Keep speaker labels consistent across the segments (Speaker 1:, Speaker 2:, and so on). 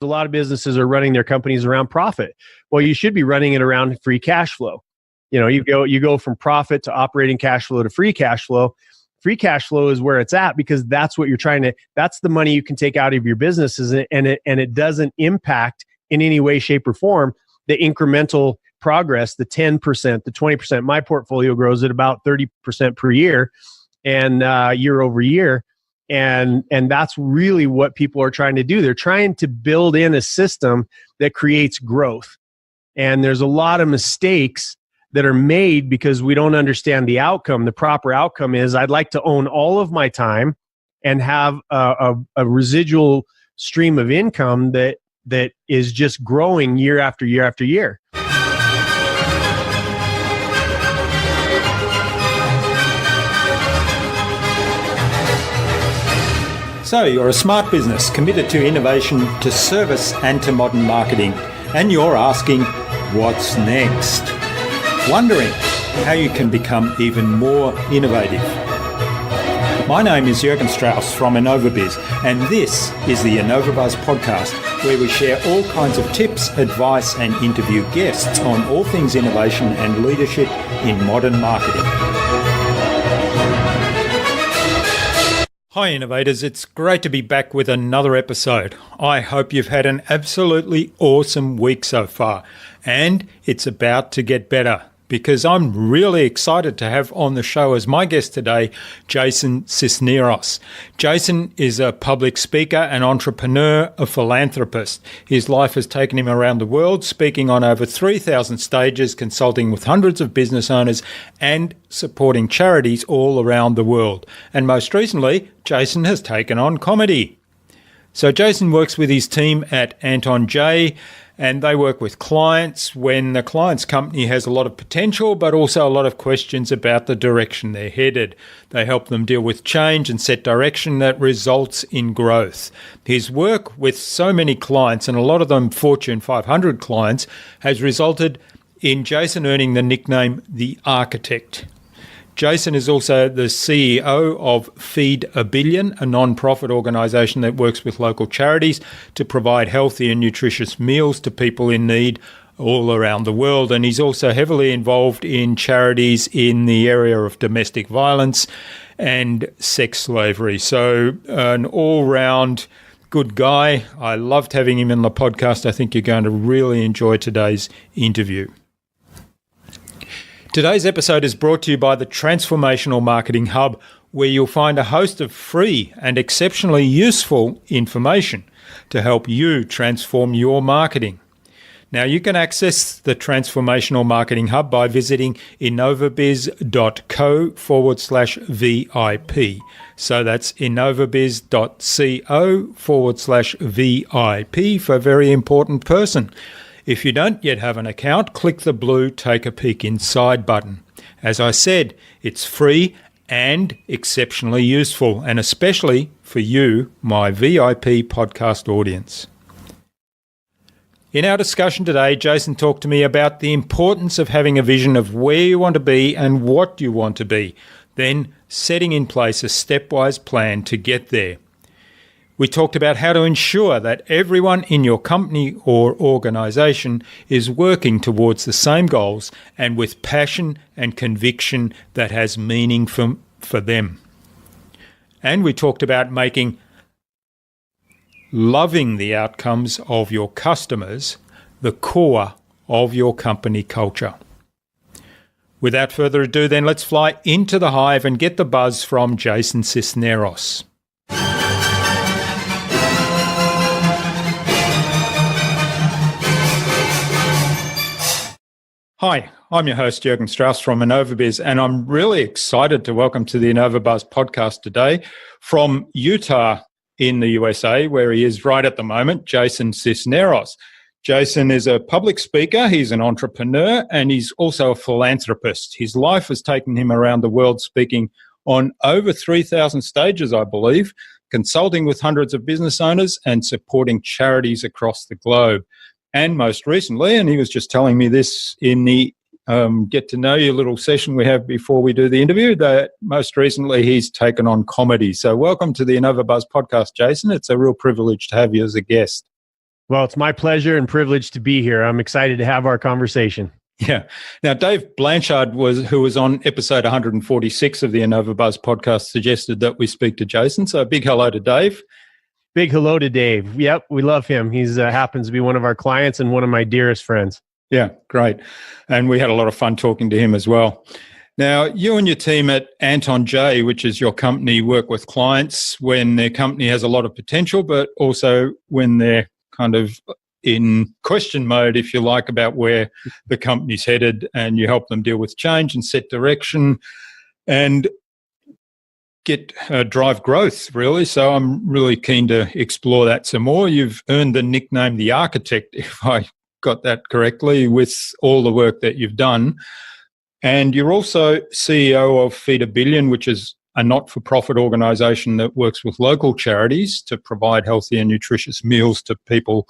Speaker 1: A lot of businesses are running their companies around profit. Well, you should be running it around free cash flow. You go from profit to operating cash flow to free cash flow. Free cash flow is where it's at because that's what that's the money you can take out of your businesses, and it doesn't impact in any way, shape, or form the incremental progress, the 10%, the 20%. My portfolio grows at about 30% per year and year over year. And that's really what people are trying to do. They're trying to build in a system that creates growth. And there's a lot of mistakes that are made because we don't understand the outcome. The proper outcome is I'd like to own all of my time and have a residual stream of income that is just growing year after year after year.
Speaker 2: So you're a smart business committed to innovation, to service and to modern marketing. And you're asking, what's next? Wondering how you can become even more innovative. My name is Jürgen Strauss from InnovaBuzz, and this is the InnovaBuzz podcast, where we share all kinds of tips, advice and interview guests on all things innovation and leadership in modern marketing. Hi innovators, it's great to be back with another episode. I hope you've had an absolutely awesome week so far, and it's about to get better because I'm really excited to have on the show as my guest today, Jason Sisneros. Jason is a public speaker, an entrepreneur, a philanthropist. His life has taken him around the world, speaking on over 3,000 stages, consulting with hundreds of business owners and supporting charities all around the world. And most recently, Jason has taken on comedy. So Jason works with his team at Anton Jae, and they work with clients when the client's company has a lot of potential, but also a lot of questions about the direction they're headed. They help them deal with change and set direction that results in growth. His work with so many clients, and a lot of them Fortune 500 clients, has resulted in Jason earning the nickname The Architect. Jason is also the CEO of Feed a Billion, a non-profit organisation that works with local charities to provide healthy and nutritious meals to people in need all around the world. And he's also heavily involved in charities in the area of domestic violence and sex slavery. So an all-round good guy. I loved having him in the podcast. I think you're going to really enjoy today's interview. Today's episode is brought to you by the Transformational Marketing Hub, where you'll find a host of free and exceptionally useful information to help you transform your marketing. Now, you can access the Transformational Marketing Hub by visiting innovabiz.co/VIP. So that's innovabiz.co/VIP for a very important person. If you don't yet have an account, click the blue Take a Peek Inside button. As I said, it's free and exceptionally useful, and especially for you, my VIP podcast audience. In our discussion today, Jason talked to me about the importance of having a vision of where you want to be and what you want to be, then setting in place a stepwise plan to get there. We talked about how to ensure that everyone in your company or organisation is working towards the same goals and with passion and conviction that has meaning for them. And we talked about making loving the outcomes of your customers the core of your company culture. Without further ado, then let's fly into the hive and get the buzz from Jason Sisneros. Hi, I'm your host, Jürgen Strauss from InnovaBuzz, and I'm really excited to welcome to the InnovaBuzz podcast today from Utah in the USA, where he is right at the moment, Jason Sisneros. Jason is a public speaker, he's an entrepreneur, and he's also a philanthropist. His life has taken him around the world speaking on over 3,000 stages, I believe, consulting with hundreds of business owners and supporting charities across the globe. And most recently, and he was just telling me this in the get to know you little session we have before we do the interview, that most recently he's taken on comedy. So welcome to the InnovaBuzz podcast, Jason. It's a real privilege to have you as a guest.
Speaker 1: Well, it's my pleasure and privilege to be here. I'm excited to have our conversation.
Speaker 2: Yeah. Now, Dave Blanchard, who was on episode 146 of the InnovaBuzz podcast, suggested that we speak to Jason. So a big hello to Dave.
Speaker 1: Big hello to Dave. Yep, we love him. He's happens to be one of our clients and one of my dearest friends.
Speaker 2: Yeah, great. And we had a lot of fun talking to him as well. Now, you and your team at Anton Jae, which is your company, work with clients when their company has a lot of potential, but also when they're kind of in question mode, if you like, about where the company's headed, and you help them deal with change and set direction and drive growth, really. So I'm really keen to explore that some more. You've earned the nickname The Architect, if I got that correctly, with all the work that you've done. And you're also CEO of Feed a Billion, which is a not-for-profit organisation that works with local charities to provide healthy and nutritious meals to people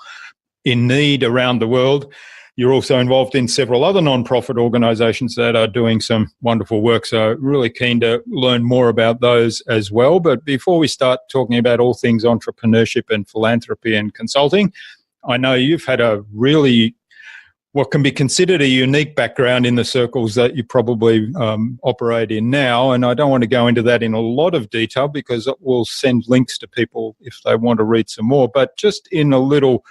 Speaker 2: in need around the world. You're also involved in several other non-profit organisations that are doing some wonderful work. So really keen to learn more about those as well. But before we start talking about all things entrepreneurship and philanthropy and consulting, I know you've had a really, what can be considered a unique background in the circles that you probably operate in now. And I don't want to go into that in a lot of detail because it will send links to people if they want to read some more. But just in a little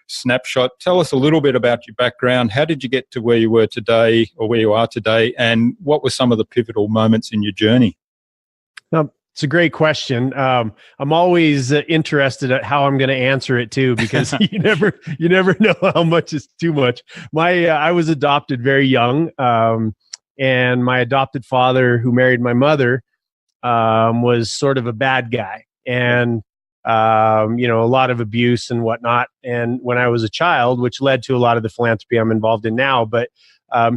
Speaker 2: snapshot, tell us a little bit about your background. How did you get to where you were today or where you are today? And what were some of the pivotal moments in your journey?
Speaker 1: It's a great question. I'm always interested at how I'm going to answer it too, because you never know how much is too much. I was adopted very young, and my adopted father, who married my mother, was sort of a bad guy, and a lot of abuse and whatnot. And when I was a child, which led to a lot of the philanthropy I'm involved in now, but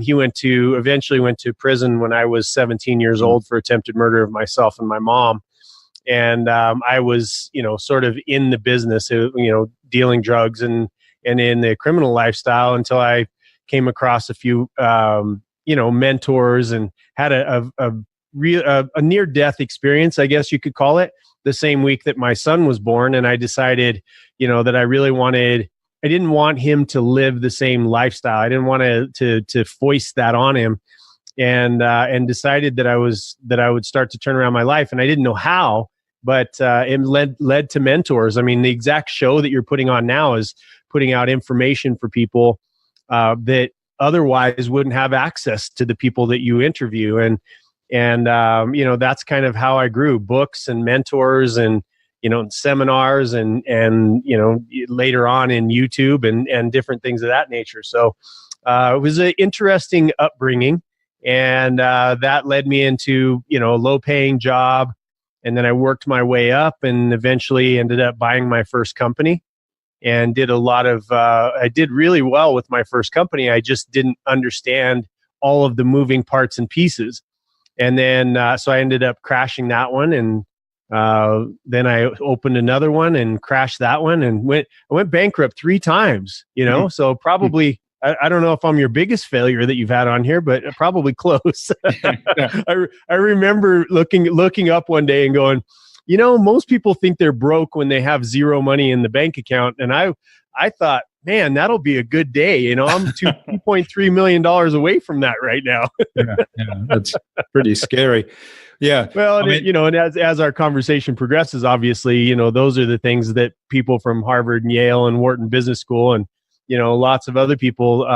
Speaker 1: he eventually went to prison when I was 17 years old for attempted murder of myself and my mom. And I was, sort of in the business, dealing drugs and in the criminal lifestyle until I came across a few, mentors and had a near-death experience, I guess you could call it, the same week that my son was born. And I decided, that I didn't want him to live the same lifestyle. I didn't want to foist that on him, and decided that I would start to turn around my life. And I didn't know how, but it led to mentors. I mean, the exact show that you're putting on now is putting out information for people that otherwise wouldn't have access to the people that you interview. And that's kind of how I grew: books and mentors and seminars and later on in YouTube and different things of that nature. So it was an interesting upbringing, and that led me into a low-paying job, and then I worked my way up and eventually ended up buying my first company and did a lot of. I did really well with my first company. I just didn't understand all of the moving parts and pieces, and then so I ended up crashing that one and. Then I opened another one and crashed that one and I went bankrupt 3 times, so probably, I don't know if I'm your biggest failure that you've had on here, but probably close. I remember looking up one day and going, most people think they're broke when they have zero money in the bank account. And I thought, man, that'll be a good day. I'm $2.3 million away from that right now.
Speaker 2: yeah, that's pretty scary. Yeah.
Speaker 1: Well, and as our conversation progresses, obviously, those are the things that people from Harvard and Yale and Wharton Business School and, lots of other people,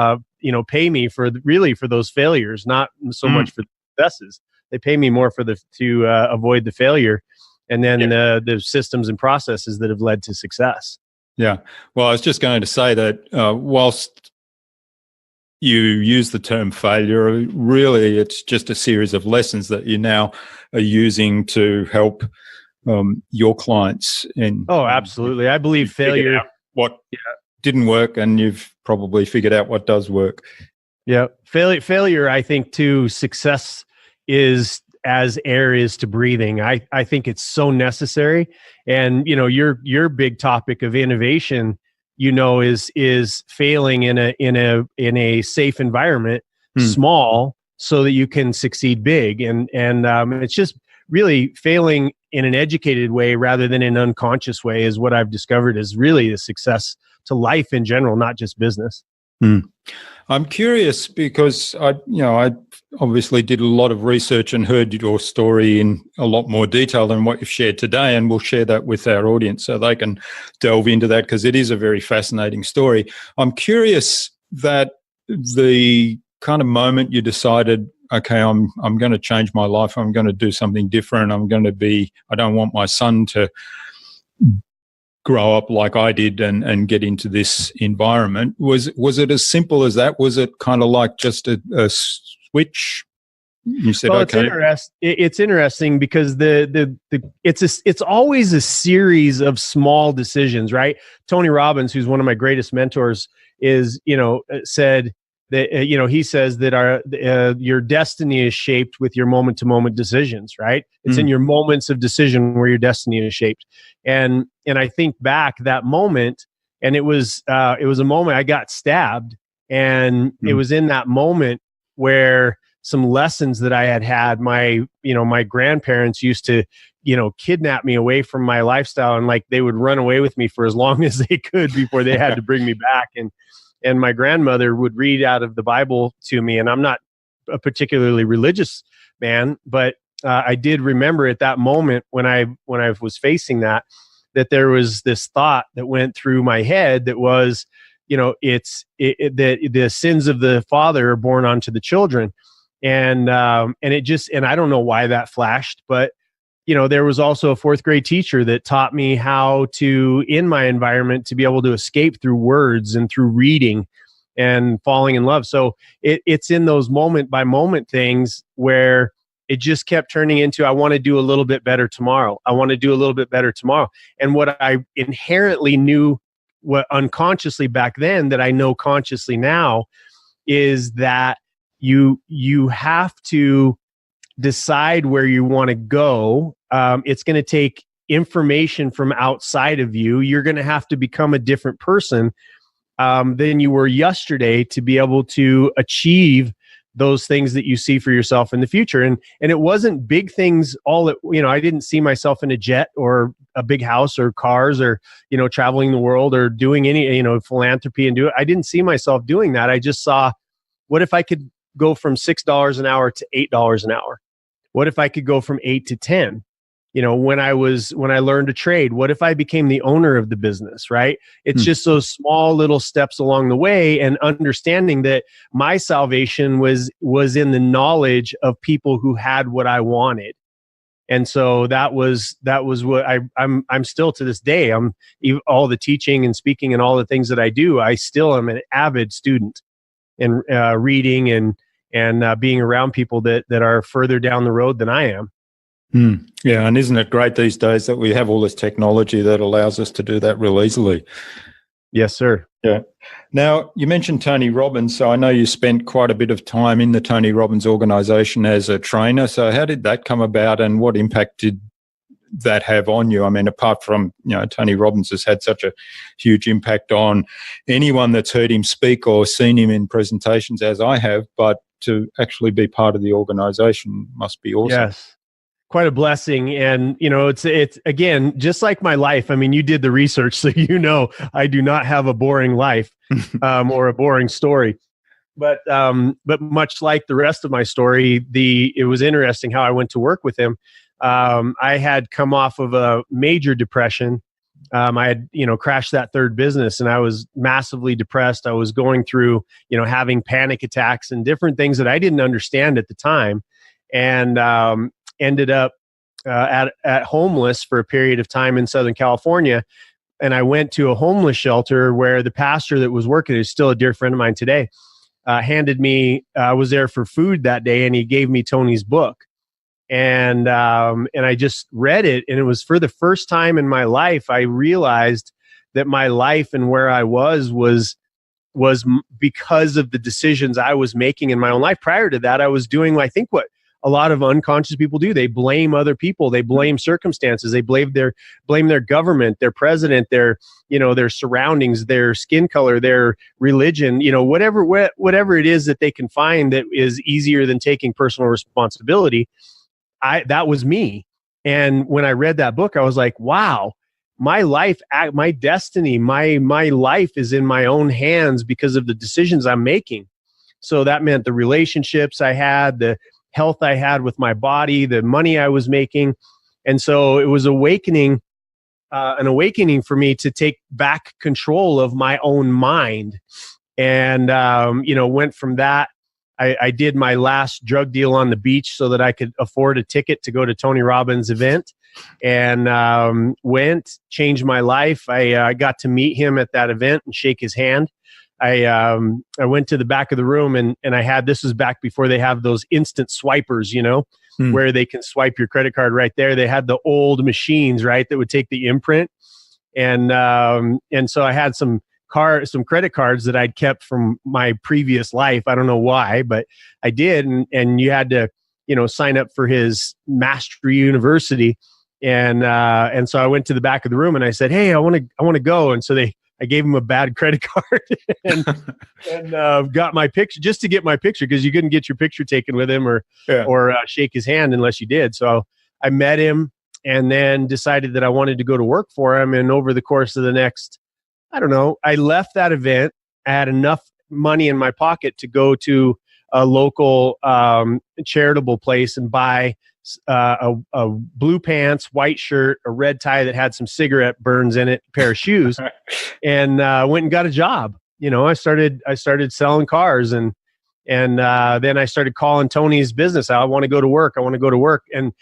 Speaker 1: pay me for those failures, not so much for the successes. They pay me more to avoid the failure, and then the systems and processes that have led to success.
Speaker 2: Yeah. Well, I was just going to say that whilst you use the term failure, really it's just a series of lessons that you now are using to help your clients.
Speaker 1: Oh, absolutely. I believe failure.
Speaker 2: What didn't work, and you've probably figured out what does work.
Speaker 1: Yeah. Failure, I think, too, success is as air is to breathing. I think it's so necessary. And, your big topic of innovation, is failing in a safe environment, small, so that you can succeed big. And it's just really failing in an educated way rather than an unconscious way is what I've discovered is really the success life in general, not just business.
Speaker 2: I'm curious because I obviously did a lot of research and heard your story in a lot more detail than what you've shared today, and we'll share that with our audience so they can delve into that because it is a very fascinating story. I'm curious that the kind of moment you decided, okay, I'm going to change my life, I'm going to do something different, I don't want my son to grow up like I did and get into this environment. Was it as simple as that? Was it kind of like just a switch? You said,
Speaker 1: well,
Speaker 2: okay.
Speaker 1: It's interesting because it's always a series of small decisions, right? Tony Robbins, who's one of my greatest mentors, said that he says that your destiny is shaped with your moment to moment decisions, right? It's in your moments of decision where your destiny is shaped. And I think back that moment, and it was a moment I got stabbed, and it was in that moment where some lessons that I had my grandparents used to, kidnap me away from my lifestyle, and like they would run away with me for as long as they could before they had to bring me back. And my grandmother would read out of the Bible to me, and I'm not a particularly religious man, but I did remember at that moment when I was facing that there was this thought that went through my head that was, that the sins of the father are born onto the children. And I don't know why that flashed, but there was also a fourth grade teacher that taught me how to, in my environment, to be able to escape through words and through reading and falling in love. So it's in those moment by moment things where it just kept turning into, I want to do a little bit better tomorrow. I want to do a little bit better tomorrow. And what I inherently knew, what unconsciously back then that I know consciously now, is that you have to decide where you want to go. It's going to take information from outside of you. You're going to have to become a different person than you were yesterday to be able to achieve those things that you see for yourself in the future. And it wasn't big things I didn't see myself in a jet or a big house or cars or, traveling the world or doing any, philanthropy and I didn't see myself doing that. I just saw, what if I could go from $6 an hour to $8 an hour? What if I could go from 8 to 10? When I learned to trade, what if I became the owner of the business, right? It's just those small little steps along the way, and understanding that my salvation was in the knowledge of people who had what I wanted. And so that was what I'm still to this day. I'm all the teaching and speaking and all the things that I do. I still am an avid student and reading and being around people that are further down the road than I am.
Speaker 2: Yeah, and isn't it great these days that we have all this technology that allows us to do that real easily?
Speaker 1: Yes, sir.
Speaker 2: Yeah. Now, you mentioned Tony Robbins, so I know you spent quite a bit of time in the Tony Robbins organization as a trainer. So how did that come about, and what impact did that have on you? I mean, apart from, Tony Robbins has had such a huge impact on anyone that's heard him speak or seen him in presentations as I have, but to actually be part of the organization must be awesome.
Speaker 1: Yes. Quite a blessing. And, it's again, just like my life. I mean, you did the research, so I do not have a boring life or a boring story. But much like the rest of my story, it was interesting how I went to work with him. I had come off of a major depression. I had, crashed that third business, and I was massively depressed. I was going through, having panic attacks and different things that I didn't understand at the time. And ended up at homeless for a period of time in Southern California. And I went to a homeless shelter where the pastor that was working, who's still a dear friend of mine today, handed me, I was there for food that day, and he gave me Tony's book. And I just read it, and it was for the first time in my life, I realized that my life and where I was because of the decisions I was making in my own life. Prior to that, I was doing, I think, what a lot of unconscious people do. They blame other people. They blame circumstances. They blame their government, their president, their surroundings, their skin color, their religion, whatever it is that they can find that is easier than taking personal responsibility. That was me. And when I read that book, I was like, wow, my life, my destiny, my life is in my own hands because of the decisions I'm making. So that meant the relationships I had, the health I had with my body, the money I was making. And so it was an awakening for me to take back control of my own mind. And, went from that. I did my last drug deal on the beach so that I could afford a ticket to go to Tony Robbins' event, and changed my life. I got to meet him at that event and shake his hand. I went to the back of the room and this was back before they have those instant swipers, where they can swipe your credit card right there. They had the old machines, right, that would take the imprint. And so I had some credit cards that I'd kept from my previous life. I don't know why, but I did. And you had to, sign up for his Mastery University. And so I went to the back of the room and I said, "Hey, I want to go." And so I gave him a bad credit card and got my picture, just to get my picture, because you couldn't get your picture taken with him or shake his hand unless you did. So I met him and then decided that I wanted to go to work for him. And over the course of the next, I left that event. I had enough money in my pocket to go to a local charitable place and buy a blue pants, white shirt, a red tie that had some cigarette burns in it, a pair of shoes, and went and got a job. I started selling cars, and then I started calling Tony's business. I want to go to work. I want to go to work. And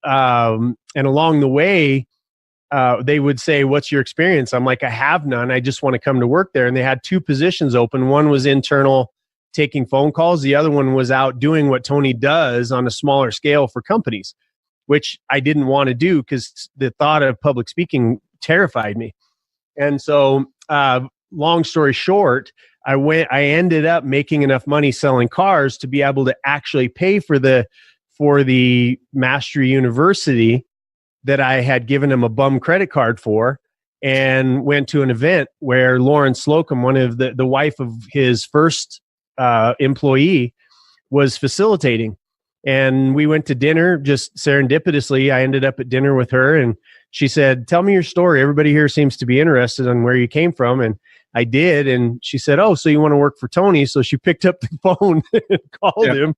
Speaker 1: along the way, they would say, "What's your experience?" I'm like, "I have none. I just want to come to work there." And they had two positions open. One was internal, taking phone calls. The other one was out doing what Tony does on a smaller scale for companies, which I didn't want to do because the thought of public speaking terrified me. And so, long story short, I ended up making enough money selling cars to be able to actually pay for the Mastery University that I had given him a bum credit card for, and went to an event where Lauren Slocum, one of the wife of his first employee, was facilitating. And we went to dinner just serendipitously. I ended up at dinner with her, and she said, "Tell me your story. Everybody here seems to be interested in where you came from." And I did. And she said, "Oh, so you want to work for Tony?" So she picked up the phone and called him.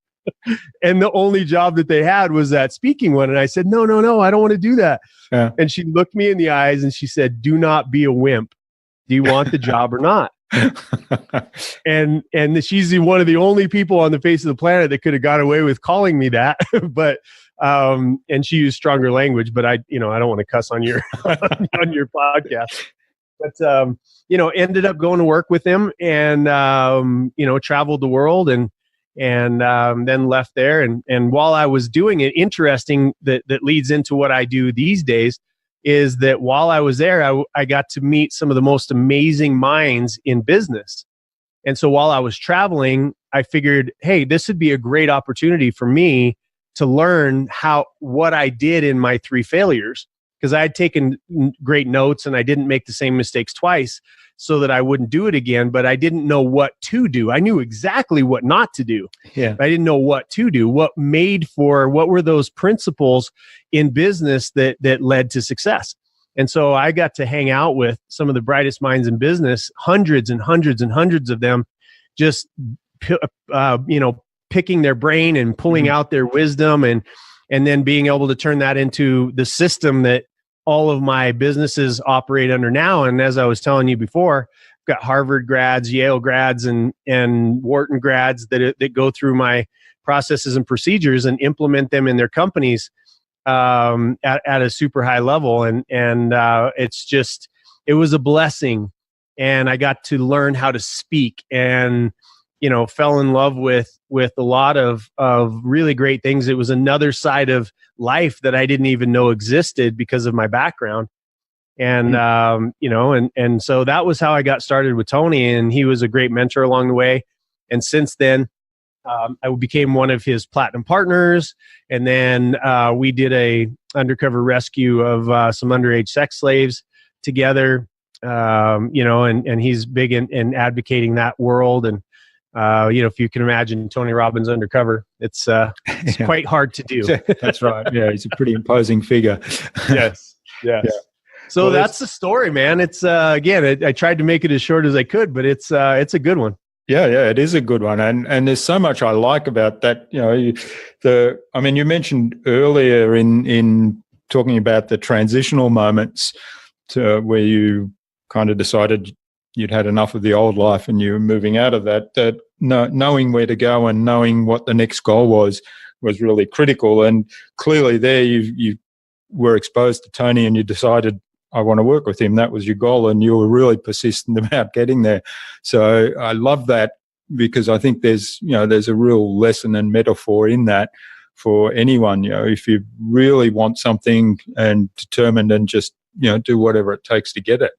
Speaker 1: And the only job that they had was that speaking one. And I said, no, I don't want to do that. Yeah. And she looked me in the eyes and she said, "Do not be a wimp. Do you want the job or not?" and she's one of the only people on the face of the planet that could have got away with calling me that. But and she used stronger language, but I don't want to cuss on your on your podcast. But ended up going to work with him and traveled the world and then left there. And while I was doing it, interesting that leads into what I do these days, is that while I was there, I got to meet some of the most amazing minds in business. And so while I was traveling, I figured, hey, this would be a great opportunity for me to learn what I did in my 3 failures, because I had taken great notes and I didn't make the same mistakes twice so that I wouldn't do it again, but I didn't know what to do. I knew exactly what not to do. Yeah. I didn't know what to do. What were those principles in business that led to success? And so I got to hang out with some of the brightest minds in business, hundreds and hundreds and hundreds of them, just picking their brain and pulling out their wisdom and then being able to turn that into the system that all of my businesses operate under now. And as I was telling you before, I've got Harvard grads, Yale grads, and Wharton grads that go through my processes and procedures and implement them in their companies at a super high level. And it was a blessing. And I got to learn how to speak and, fell in love with a lot of really great things. It was another side of life that I didn't even know existed because of my background. And, and so that was how I got started with Tony, and he was a great mentor along the way. And since then, I became one of his platinum partners. And then we did a undercover rescue of some underage sex slaves together, and he's big in advocating that world. And, if you can imagine Tony Robbins undercover, it's quite hard to do.
Speaker 2: That's right. Yeah, he's a pretty imposing figure.
Speaker 1: Yes.
Speaker 2: Yeah.
Speaker 1: So
Speaker 2: Well,
Speaker 1: that's the story, man. It's again, I tried to make it as short as I could, but it's a good one.
Speaker 2: Yeah, it is a good one, and there's so much I like about that. You mentioned earlier in talking about the transitional moments to where you kind of decided you'd had enough of the old life and you were moving out of that. That knowing where to go and knowing what the next goal was really critical. And clearly, there you were exposed to Tony, and you decided, I want to work with him. That was your goal, and you were really persistent about getting there. So I love that, because I think there's a real lesson and metaphor in that for anyone. If you really want something and determined, and just do whatever it takes to get it.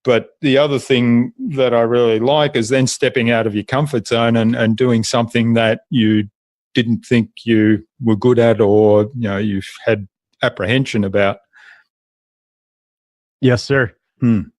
Speaker 2: But the other thing that I really like is then stepping out of your comfort zone and doing something that you didn't think you were good at, or you've had apprehension about.
Speaker 1: Yes, sir.
Speaker 2: And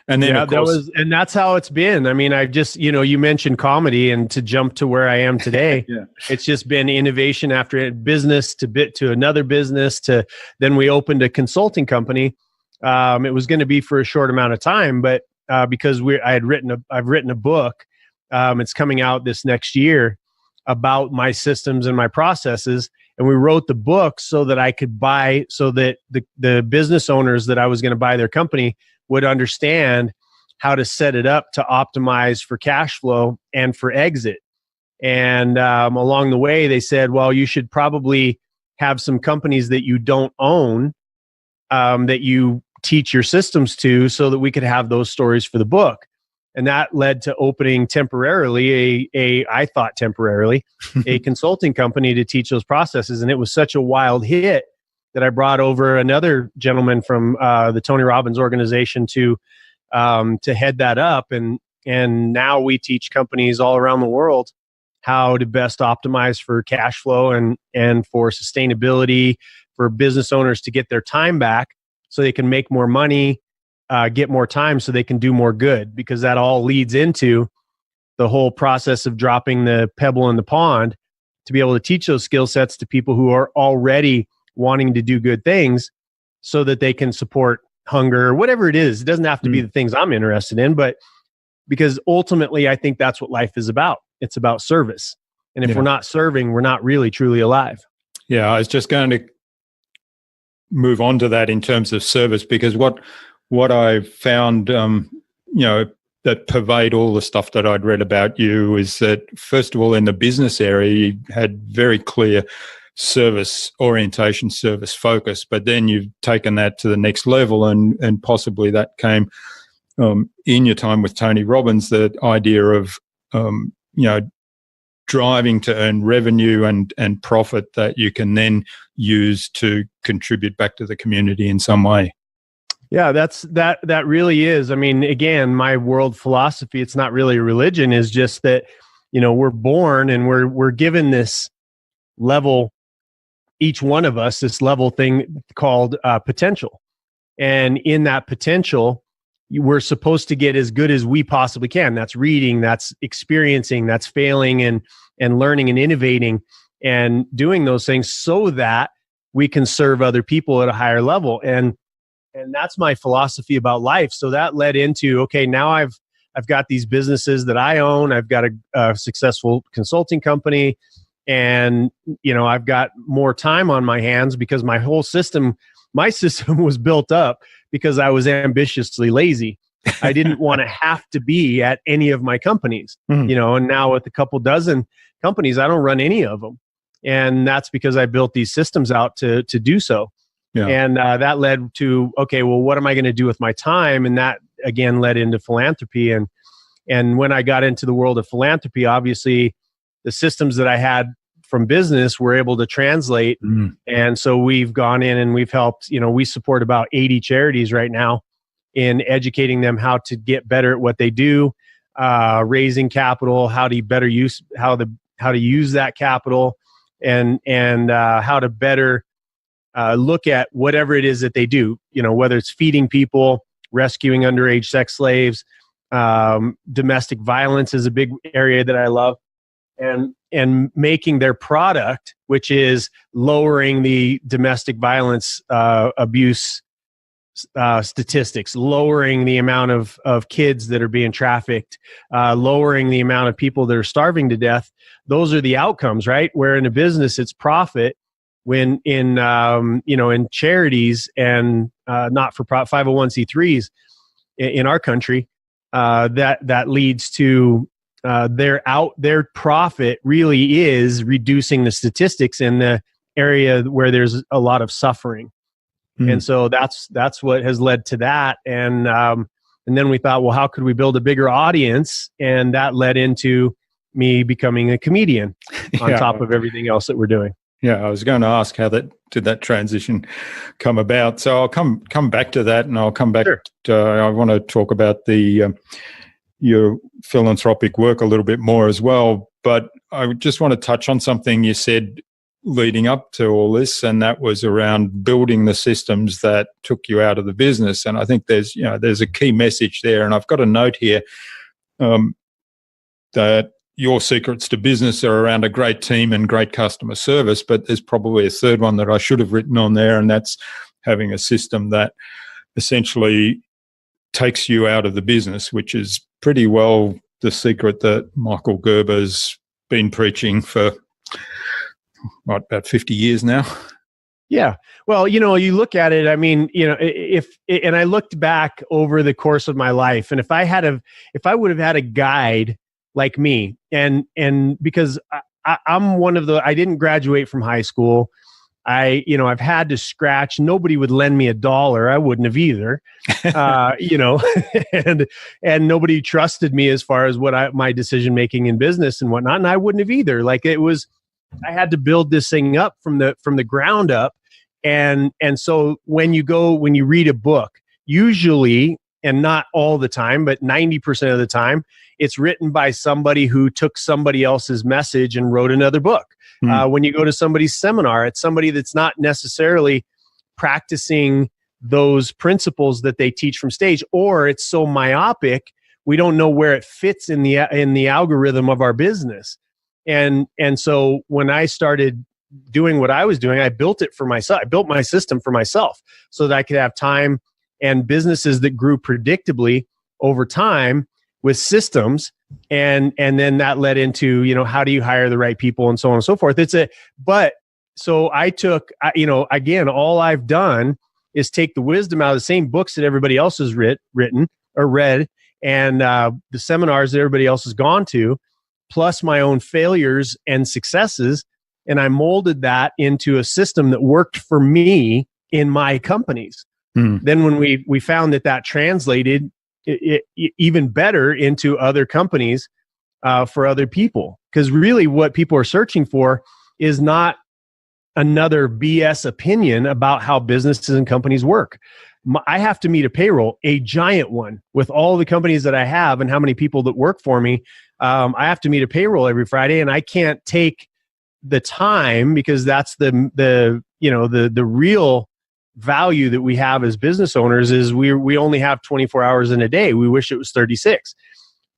Speaker 2: then, of course,
Speaker 1: and that's how it's been. I mean, I've just, you mentioned comedy, and to jump to where I am today, It's just been innovation after business to another business to then we opened a consulting company. It was going to be for a short amount of time, but because I've written a book. It's coming out this next year about my systems and my processes. And we wrote the book so that I could so that the business owners that I was going to buy their company would understand how to set it up to optimize for cash flow and for exit. And along the way, they said, well, you should probably have some companies that you don't own, that you teach your systems to, so that we could have those stories for the book. And that led to opening temporarily I thought temporarily, a consulting company to teach those processes. And it was such a wild hit that I brought over another gentleman from the Tony Robbins organization to head that up. And now we teach companies all around the world how to best optimize for cash flow and for sustainability, for business owners to get their time back so they can make more money, get more time so they can do more good, because that all leads into the whole process of dropping the pebble in the pond, to be able to teach those skill sets to people who are already wanting to do good things so that they can support hunger or whatever it is. It doesn't have to be the things I'm interested in, but because ultimately I think that's what life is about. It's about service. And if we're not serving, we're not really truly alive.
Speaker 2: Yeah, I was just going to move on to that in terms of service, because what I found, that pervade all the stuff that I'd read about you is that, first of all, in the business area, you had very clear service orientation, service focus, but then you've taken that to the next level, and possibly that came in your time with Tony Robbins, the idea of, driving to earn revenue and profit that you can then use to contribute back to the community in some way.
Speaker 1: Yeah, that really is. I mean, again, my world philosophy, it's not really a religion, is just that, we're born and we're given this level, each one of us, this level thing called potential. And in that potential, we're supposed to get as good as we possibly can. That's reading, that's experiencing, that's failing and learning and innovating and doing those things so that we can serve other people at a higher level. And that's my philosophy about life. So that led into, okay, now I've got these businesses that I own. I've got a successful consulting company, and I've got more time on my hands because my system was built up because I was ambitiously lazy. I didn't want to have to be at any of my companies, and now with a couple dozen companies, I don't run any of them. And that's because I built these systems out to do so. Yeah. And that led to, okay, well, what am I going to do with my time? And that, again, led into philanthropy. And when I got into the world of philanthropy, obviously, the systems that I had from business were able to translate. And so we've gone in and we've helped, we support about 80 charities right now in educating them how to get better at what they do, raising capital, how to use that capital, and how to better look at whatever it is that they do, whether it's feeding people, rescuing underage sex slaves, domestic violence is a big area that I love, and making their product, which is lowering the domestic violence abuse statistics, lowering the amount of kids that are being trafficked, lowering the amount of people that are starving to death. Those are the outcomes, right? Where in a business it's profit. When in charities and not for profit 501c3s in our country, that leads to their profit really is reducing the statistics in the area where there's a lot of suffering. And so that's what has led to that. And then we thought, well, how could we build a bigger audience? And that led into me becoming a comedian on top of everything else that we're doing.
Speaker 2: Yeah, I was going to ask how did that transition come about. So I'll come back to that, and I'll come back.
Speaker 1: Sure.
Speaker 2: I want to talk about your philanthropic work a little bit more as well. But I just want to touch on something you said leading up to all this, and that was around building the systems that took you out of the business. And I think there's a key message there. And I've got a note here that your secrets to business are around a great team and great customer service, but there's probably a third one that I should have written on there, and that's having a system that essentially takes you out of the business, which is pretty well the secret that Michael Gerber's been preaching for about 50 years now.
Speaker 1: Yeah. Well, you look at it, I mean, and I looked back over the course of my life, and if I would have had a guide like me, and because I'm one of I didn't graduate from high school. I've had to scratch. Nobody would lend me $1. I wouldn't have either, and nobody trusted me as far as my decision making in business and whatnot. And I wouldn't have either. Like I had to build this thing up from the ground up. And so when you read a book, usually, and not all the time, but 90% of the time, it's written by somebody who took somebody else's message and wrote another book. When you go to somebody's seminar, it's somebody that's not necessarily practicing those principles that they teach from stage, or it's so myopic, we don't know where it fits in the algorithm of our business. And so when I started doing what I was doing, I built it for myself. I built my system for myself so that I could have time and businesses that grew predictably over time with systems. And then that led into, how do you hire the right people and so on and so forth. So I took, again, all I've done is take the wisdom out of the same books that everybody else has written or read, and the seminars that everybody else has gone to, plus my own failures and successes. And I molded that into a system that worked for me in my companies. Then when we found that translated it even better into other companies for other people. Because really what people are searching for is not another BS opinion about how businesses and companies work. I have to meet a payroll, a giant one, with all the companies that I have and how many people that work for me. I have to meet a payroll every Friday, and I can't take the time, because that's the real value that we have as business owners is we only have 24 hours in a day. We wish it was 36.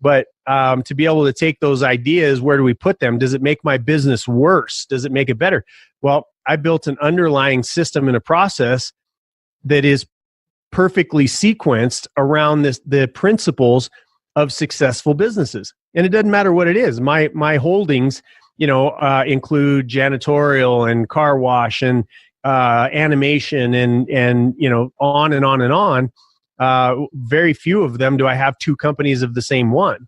Speaker 1: But to be able to take those ideas, where do we put them? Does it make my business worse? Does it make it better? Well, I built an underlying system and a process that is perfectly sequenced around the principles of successful businesses. And it doesn't matter what it is. My holdings, include janitorial and car wash and animation and on and on and on. Very few of them do I have two companies of the same one.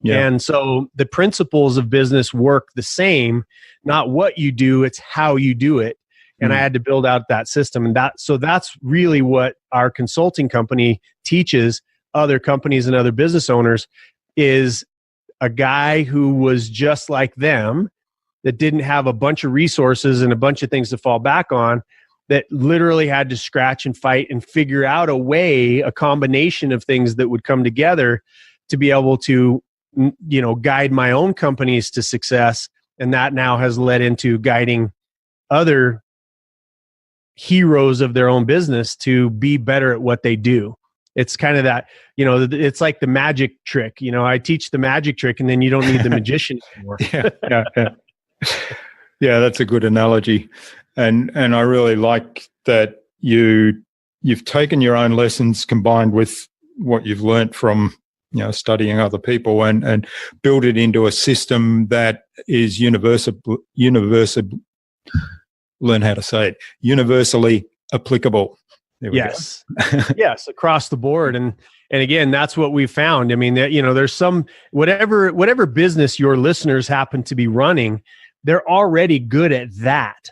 Speaker 1: Yeah. And so the principles of business work the same, not what you do, it's how you do it. And I had to build out that system. And that's really what our consulting company teaches other companies and other business owners, is a guy who was just like them, that didn't have a bunch of resources and a bunch of things to fall back on, that literally had to scratch and fight and figure out a combination of things that would come together to be able to, guide my own companies to success. And that now has led into guiding other heroes of their own business to be better at what they do. It's kind of that, it's like the magic trick. I teach the magic trick, and then you don't need the magician anymore.
Speaker 2: Yeah, that's a good analogy. And I really like that you you've taken your own lessons combined with what you've learnt from studying other people and build it into a system that is universally applicable. There we
Speaker 1: Yes.
Speaker 2: go.
Speaker 1: Yes, across the board. And again, that's what we found. I mean, there's some, whatever business your listeners happen to be running, they're already good at that.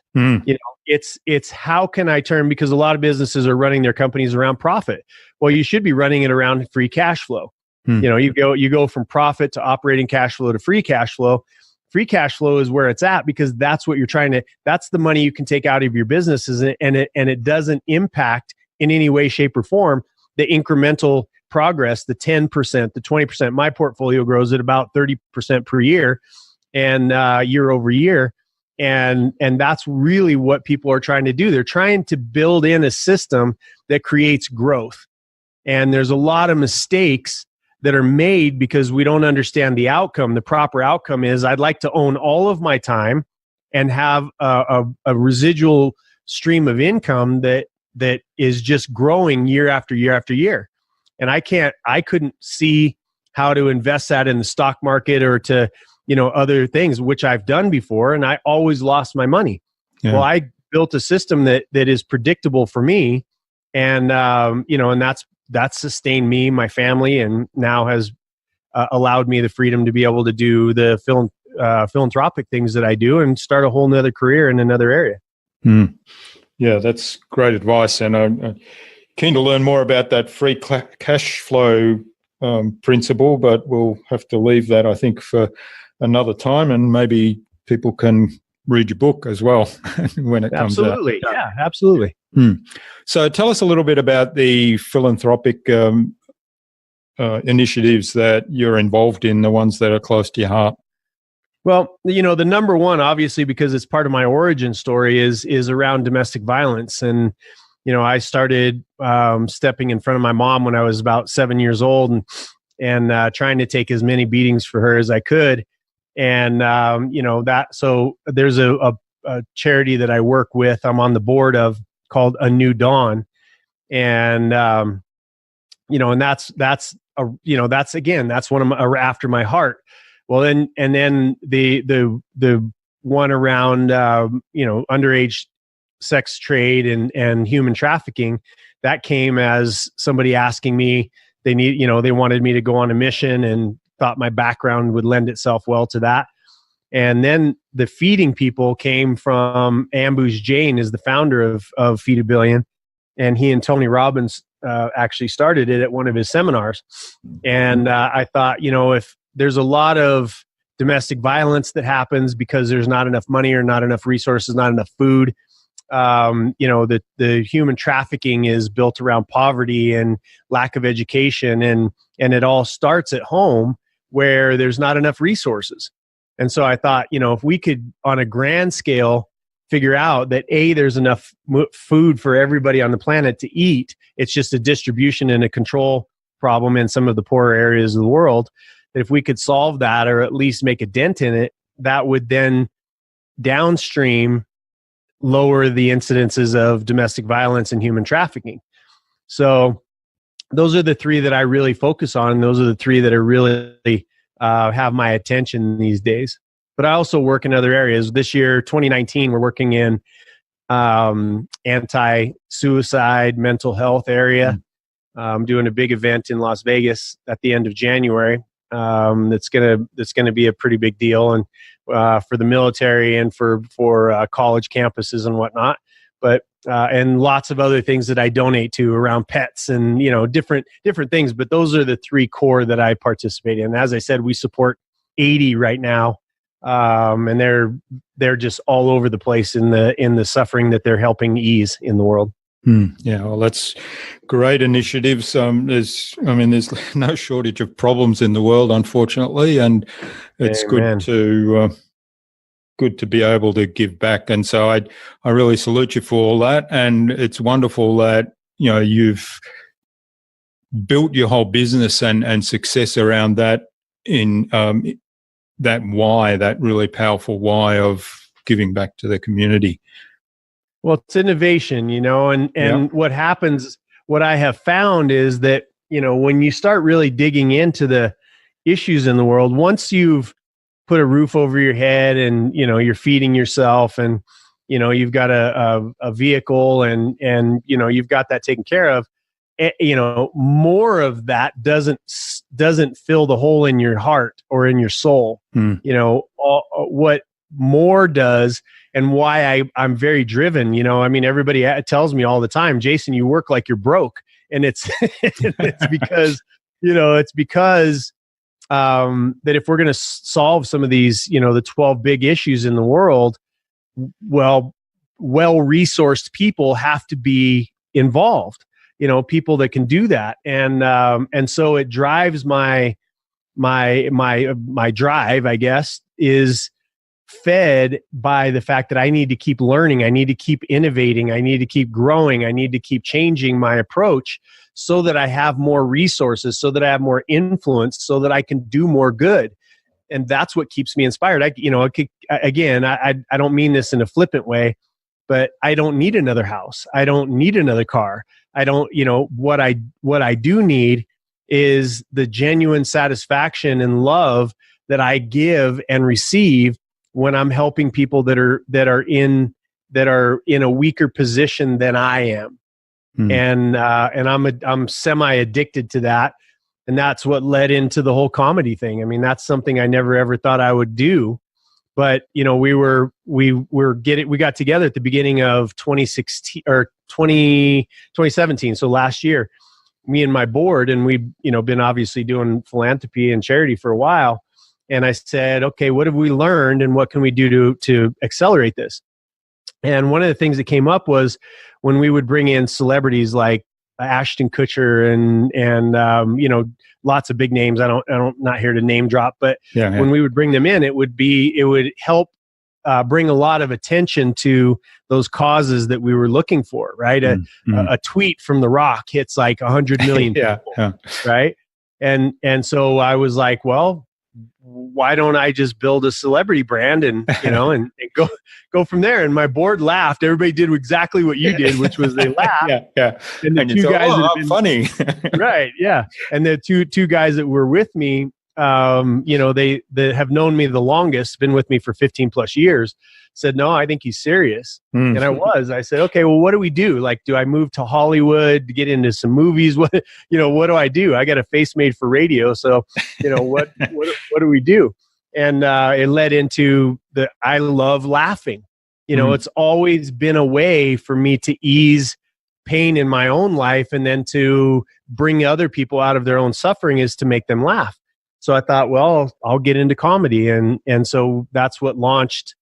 Speaker 1: It's how can I turn, because a lot of businesses are running their companies around profit. Well, you should be running it around free cash flow. You go from profit to operating cash flow to free cash flow. Free cash flow is where it's at, because that's what that's the money you can take out of your businesses, and it doesn't impact in any way, shape, or form the incremental progress, the 10%, the 20%. My portfolio grows at about 30% per year and year over year. And that's really what people are trying to do. They're trying to build in a system that creates growth. And there's a lot of mistakes that are made because we don't understand the outcome. The proper outcome is I'd like to own all of my time and have a residual stream of income that is just growing year after year after year. And I couldn't see how to invest that in the stock market or to, other things, which I've done before. And I always lost my money. Yeah. Well, I built a system that is predictable for me. And, and that's sustained me, my family, and now has allowed me the freedom to be able to do the philanthropic things that I do and start a whole nother career in another area.
Speaker 2: Yeah, that's great advice. And I'm keen to learn more about that free cash flow principle, but we'll have to leave that, I think, for another time, and maybe people can read your book as well when it comes out.
Speaker 1: Absolutely. Yeah, absolutely.
Speaker 2: So tell us a little bit about the philanthropic initiatives that you're involved in, the ones that are close to your heart.
Speaker 1: Well, the number one, obviously, because it's part of my origin story, is around domestic violence. And, I started stepping in front of my mom when I was about 7 years old and trying to take as many beatings for her as I could. And, so there's a charity that I work with, I'm on the board of, called A New Dawn. And, and that's one of my, after my heart. Well, then the one around, underage sex trade and human trafficking, that came as somebody asking me, they wanted me to go on a mission and thought my background would lend itself well to that. And then the feeding people came from Anton Jae, is the founder of Feed a Billion. And he and Tony Robbins actually started it at one of his seminars. And I thought, if there's a lot of domestic violence that happens because there's not enough money or not enough resources, not enough food, the human trafficking is built around poverty and lack of education. And it all starts at home where there's not enough resources. And so I thought, if we could, on a grand scale, figure out that there's enough food for everybody on the planet to eat. It's just a distribution and a control problem in some of the poorer areas of the world. That if we could solve that, or at least make a dent in it, that would then downstream lower the incidences of domestic violence and human trafficking. So those are the three that I really focus on. And those are the three that are really have my attention these days. But I also work in other areas. This year, 2019, we're working in anti-suicide, mental health area. I'm doing a big event in Las Vegas at the end of January. That's gonna be a pretty big deal, and for the military and for college campuses and whatnot. But and lots of other things that I donate to around pets and different things. But those are the three core that I participate in. As I said, we support 80 right now, and they're just all over the place in the suffering that they're helping ease in the world.
Speaker 2: Yeah, well, that's great initiatives. There's no shortage of problems in the world, unfortunately, and it's good to be able to give back. And so I really salute you for all that. And it's wonderful that you've built your whole business and success around that in that why, that really powerful why of giving back to the community.
Speaker 1: Well, it's innovation, and what happens, what I have found is that, when you start really digging into the issues in the world, once you've put a roof over your head and, you're feeding yourself and, you've got a vehicle and, you've got that taken care of, more of that doesn't fill the hole in your heart or in your soul. What more does, and why I'm very driven, everybody tells me all the time, Jason, you work like you're broke. And it's, it's because, that if we're going to solve some of these, the 12 big issues in the world, well-resourced people have to be involved, people that can do that. And so it drives my drive, I guess, is fed by the fact that I need to keep learning. I need to keep innovating. I need to keep growing. I need to keep changing my approach so that I have more resources, so that I have more influence, so that I can do more good. And that's what keeps me inspired. I don't mean this in a flippant way, but I don't need another house. I don't need another car. I don't, what I do need is the genuine satisfaction and love that I give and receive when I'm helping people that are in a weaker position than I am. And I'm semi addicted to that. And that's what led into the whole comedy thing. I mean, that's something I never ever thought I would do. But, we got together at the beginning of 2017. So last year, me and my board, and we've, been obviously doing philanthropy and charity for a while. And I said, okay, what have we learned and what can we do to accelerate this? And one of the things that came up was when we would bring in celebrities like Ashton Kutcher and lots of big names. I'm not here to name drop, but when we would bring them in, it would help bring a lot of attention to those causes that we were looking for, right? A tweet from The Rock hits like 100 million people, right? And so I was like, well, why don't I just build a celebrity brand and and go from there? And my board laughed. Everybody did exactly what you did, which was they laughed. And the two guys that have been,
Speaker 2: funny,
Speaker 1: right? Yeah, and the two guys that were with me, they have known me the longest, been with me for 15 plus years, said, no, I think he's serious. And I said, okay, well, what do we do? Like, do I move to Hollywood to get into some movies? What do I do? I got a face made for radio. So, what do we do? And it led into I love laughing. It's always been a way for me to ease pain in my own life. And then to bring other people out of their own suffering is to make them laugh. So I thought, well, I'll get into comedy. And so that's what launched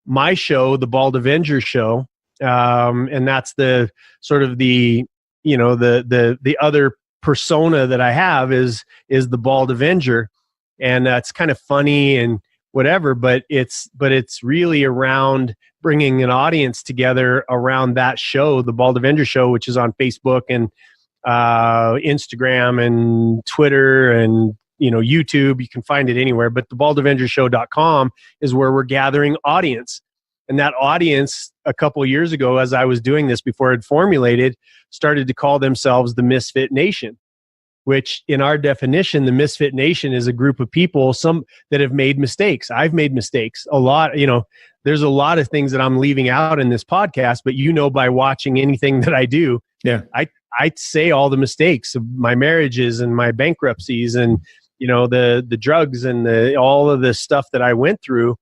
Speaker 1: my show, the Bald Avenger Show. And that's the sort of the other persona that I have is the Bald Avenger. And it's kind of funny and whatever, but it's really around bringing an audience together around that show, the Bald Avenger Show, which is on Facebook and Instagram and Twitter and YouTube. You can find it anywhere, but the baldavengershow.com is where we're gathering audience. And that audience, a couple of years ago, as I was doing this before it formulated, started to call themselves the Misfit Nation, which in our definition, the Misfit Nation is a group of people, some that have made mistakes. I've made mistakes a lot. There's a lot of things that I'm leaving out in this podcast, but by watching anything that I do, I say all the mistakes of my marriages and my bankruptcies and the drugs and all of the stuff that I went through.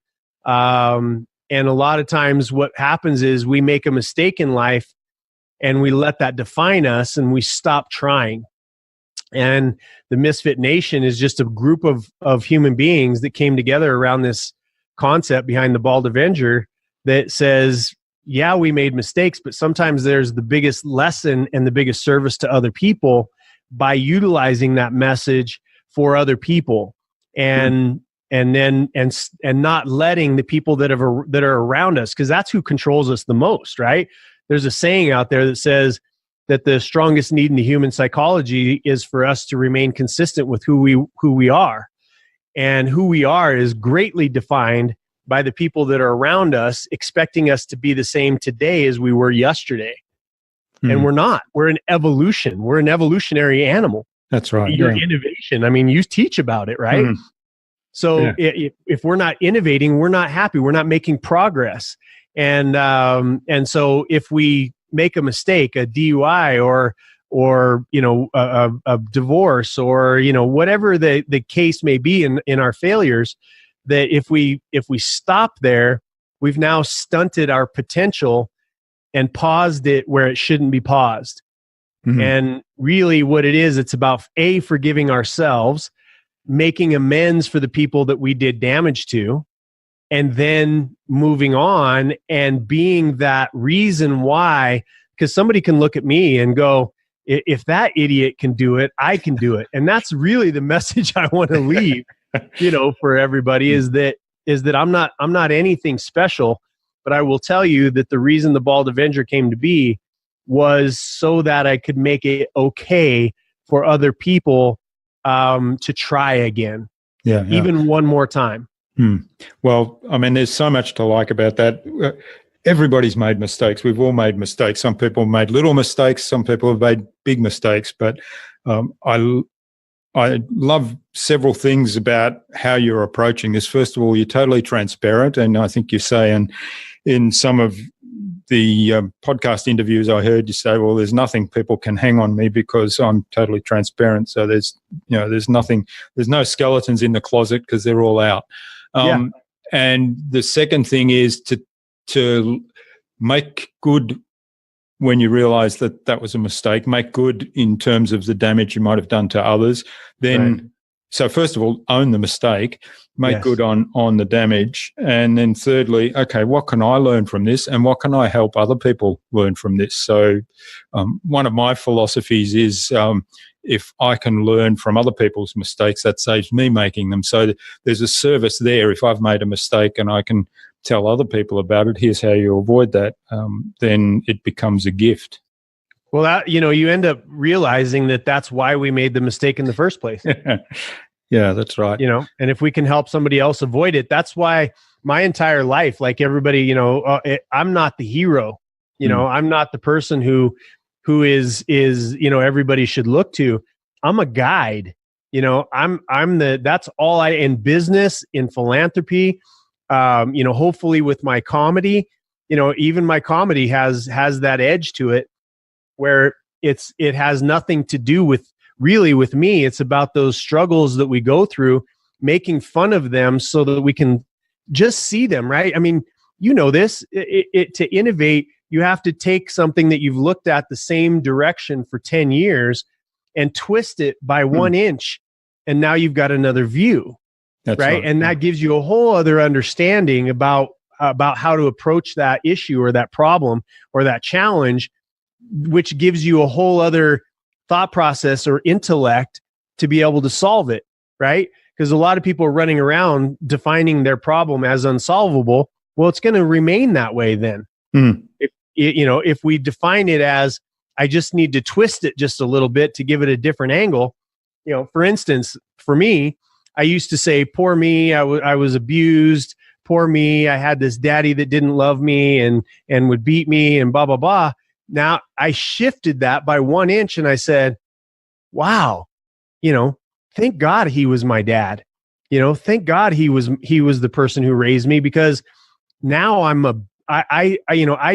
Speaker 1: And a lot of times what happens is we make a mistake in life and we let that define us and we stop trying. And the Misfit Nation is just a group of human beings that came together around this concept behind the Bald Avenger that says, yeah, we made mistakes, but sometimes there's the biggest lesson and the biggest service to other people by utilizing that message for other people, and not letting the people that are around us, because that's who controls us the most, right? There's a saying out there that says that the strongest need in the human psychology is for us to remain consistent with who we are, and who we are is greatly defined by the people that are around us, expecting us to be the same today as we were yesterday. And we're not. We're an evolution. We're an evolutionary animal.
Speaker 2: That's right.
Speaker 1: Your innovation. I mean, you teach about it, right? So if we're not innovating, we're not happy. We're not making progress. And so if we make a mistake, a DUI or a divorce, or whatever the case may be in our failures, that if we stop there, we've now stunted our potential and paused it where it shouldn't be paused. And really what it is, it's about forgiving ourselves, making amends for the people that we did damage to, and then moving on and being that reason why, because somebody can look at me and go, if that idiot can do it, I can do it. And that's really the message I want to leave, for everybody, is that I'm not anything special, but I will tell you that the reason the Bald Avenger came to be was so that I could make it okay for other people to try again, even one more time.
Speaker 2: Well, I mean, there's so much to like about that. Everybody's made mistakes. We've all made mistakes. Some people have made little mistakes. Some people have made big mistakes. But I love several things about how you're approaching this. First of all, you're totally transparent. And I think you say in some of the podcast interviews I heard you say, well, there's nothing people can hang on me because I'm totally transparent. So there's no skeletons in the closet because they're all out. And the second thing is to make good when you realize that was a mistake, make good in terms of the damage you might have done to others. Then, So first of all, own the mistake, make good on the damage. And then thirdly, okay, what can I learn from this, and what can I help other people learn from this? So one of my philosophies is if I can learn from other people's mistakes, that saves me making them. So there's a service there. If I've made a mistake and I can tell other people about it, here's how you avoid that, then it becomes a gift.
Speaker 1: Well, that, you end up realizing that that's why we made the mistake in the first place.
Speaker 2: Yeah, that's right.
Speaker 1: And if we can help somebody else avoid it, that's why my entire life, like everybody, I'm not the hero. I'm not the person who is everybody should look to. I'm a guide. That's all in business, in philanthropy. Hopefully with my comedy, even my comedy has that edge to it, where it has nothing to do with me. It's about those struggles that we go through, making fun of them so that we can just see them, right? I mean, this, to innovate, you have to take something that you've looked at the same direction for 10 years and twist it by 1 inch. And now you've got another view. That's right. And that gives you a whole other understanding about how to approach that issue or that problem or that challenge, which gives you a whole other thought process or intellect to be able to solve it, right? Because a lot of people are running around defining their problem as unsolvable. Well, it's going to remain that way then. If we define it as, I just need to twist it just a little bit to give it a different angle. For instance, for me, I used to say, poor me, I was abused. Poor me, I had this daddy that didn't love me and would beat me and blah, blah, blah. Now I shifted that by 1 inch and I said, wow, thank God he was my dad. Thank God he was the person who raised me, because now I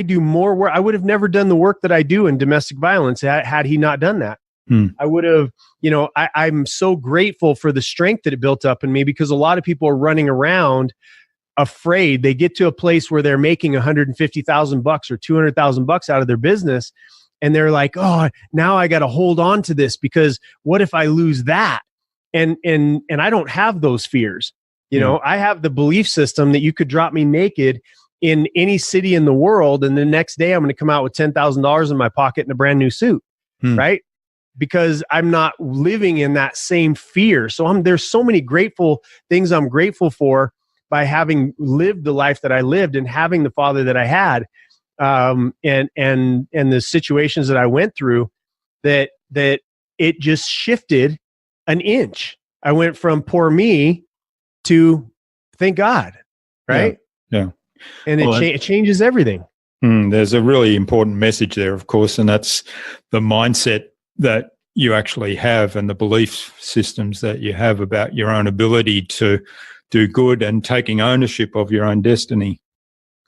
Speaker 1: do more work. I would have never done the work that I do in domestic violence had he not done that. I would have, I'm so grateful for the strength that it built up in me, because a lot of people are running around afraid. They get to a place where they're making $150,000 or $200,000 out of their business, and they're like, oh, now I got to hold on to this because what if I lose that? And I don't have those fears. I have the belief system that you could drop me naked in any city in the world, and the next day I'm going to come out with $10,000 in my pocket and a brand new suit, right? Because I'm not living in that same fear. So there's so many grateful things I'm grateful for by having lived the life that I lived and having the father that I had, and the situations that I went through, that it just shifted an inch. I went from poor me to thank God, right?
Speaker 2: Yeah.
Speaker 1: And it changes everything.
Speaker 2: There's a really important message there, of course, and that's the mindset that you actually have and the belief systems that you have about your own ability to do good and taking ownership of your own destiny.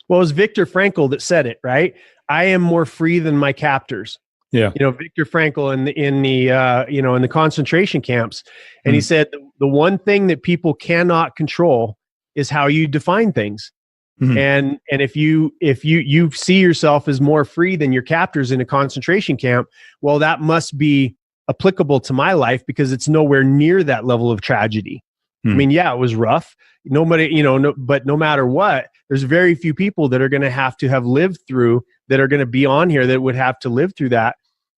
Speaker 1: Well, it was Viktor Frankl that said it, right? I am more free than my captors.
Speaker 2: Yeah.
Speaker 1: Viktor Frankl in the concentration camps. And he said the one thing that people cannot control is how you define things. And if you see yourself as more free than your captors in a concentration camp, well, that must be applicable to my life because it's nowhere near that level of tragedy. I mean, yeah, it was rough. Nobody, but no matter what, there's very few people that are going to have lived through, that are going to be on here that would have to live through that,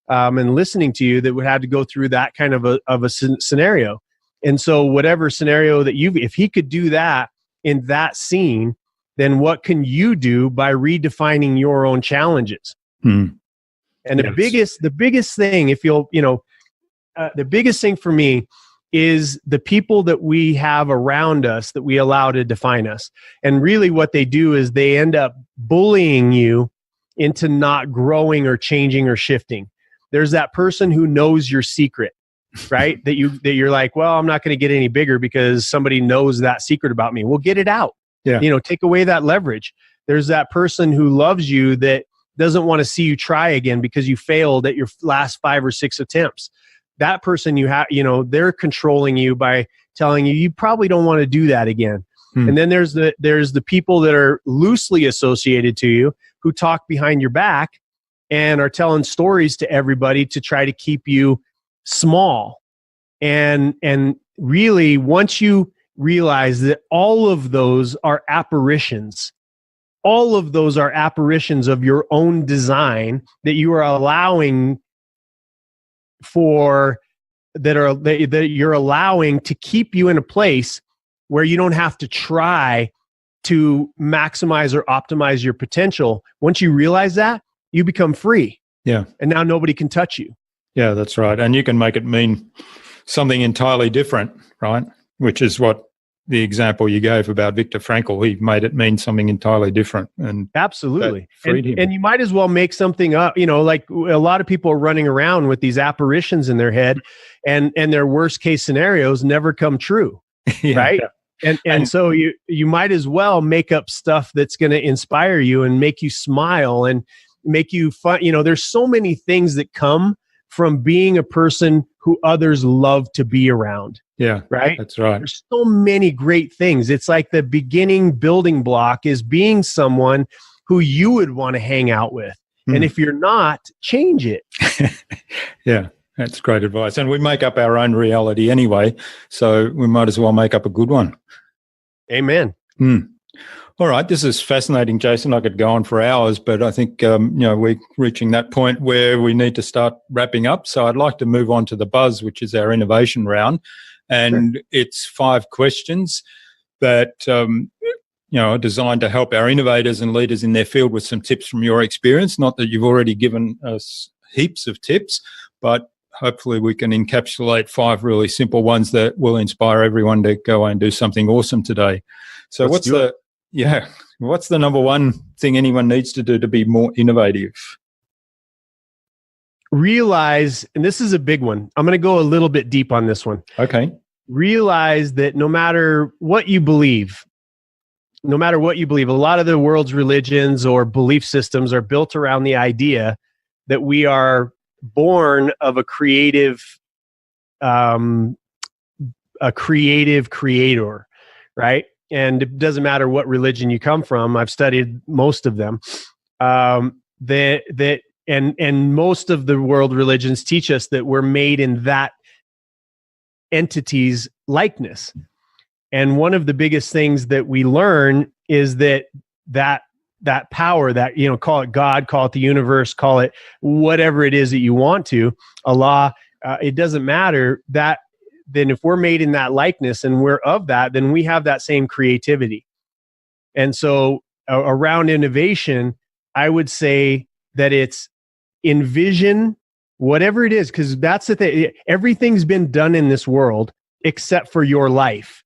Speaker 1: and listening to you, that would have to go through that kind of a scenario. And so whatever scenario that if he could do that in that scene, then what can you do by redefining your own challenges? And the biggest thing, the biggest thing for me is the people that we have around us that we allow to define us. And really what they do is they end up bullying you into not growing or changing or shifting. There's that person who knows your secret, right? that you're like, well, I'm not going to get any bigger because somebody knows that secret about me. Well, get it out.
Speaker 2: Yeah.
Speaker 1: Take away that leverage. There's that person who loves you that doesn't want to see you try again because you failed at your last 5 or 6 attempts. That person they're controlling you by telling you probably don't want to do that again. And then there's the people that are loosely associated to you who talk behind your back and are telling stories to everybody to try to keep you small. And really, once you realize that all of those are apparitions, all of those are apparitions of your own design that you are allowing that you're allowing to keep you in a place where you don't have to try to maximize or optimize your potential. Once you realize that, you become free.
Speaker 2: Yeah. And
Speaker 1: now nobody can touch you.
Speaker 2: Yeah, that's right. And you can make it mean something entirely different, right? Which is what the example you gave about Viktor Frankl, he made it mean something entirely different. And
Speaker 1: absolutely. And you might as well make something up, like a lot of people are running around with these apparitions in their head and their worst case scenarios never come true. Yeah, right. Yeah. And so you might as well make up stuff that's going to inspire you and make you smile and make you fun. There's so many things that come from being a person who others love to be around.
Speaker 2: Yeah,
Speaker 1: right.
Speaker 2: That's right.
Speaker 1: There's so many great things. It's like the beginning building block is being someone who you would want to hang out with. And if you're not, change it.
Speaker 2: Yeah, that's great advice. And we make up our own reality anyway, so we might as well make up a good one.
Speaker 1: Amen.
Speaker 2: All right, this is fascinating, Jason. I could go on for hours, but I think we're reaching that point where we need to start wrapping up. So I'd like to move on to the buzz, which is our innovation round. And It's 5 questions that are designed to help our innovators and leaders in their field with some tips from your experience. Not that you've already given us heaps of tips, but hopefully we can encapsulate 5 really simple ones that will inspire everyone to go and do something awesome today. So what's the number one thing anyone needs to do to be more innovative?
Speaker 1: Realize, and this is a big one, I'm going to go a little bit deep on this one.
Speaker 2: Okay.
Speaker 1: Realize that no matter what you believe, a lot of the world's religions or belief systems are built around the idea that we are born of a creative creator, right? And it doesn't matter what religion you come from. I've studied most of them. And most of the world religions teach us that we're made in that entity's likeness. And one of the biggest things that we learn is that power, that, call it God, call it the universe, call it whatever it is that you want to, Allah, it doesn't matter, that then if we're made in that likeness and we're of that, then we have that same creativity. And so around innovation, I would say that it's envision whatever it is, because that's the thing. Everything's been done in this world except for your life,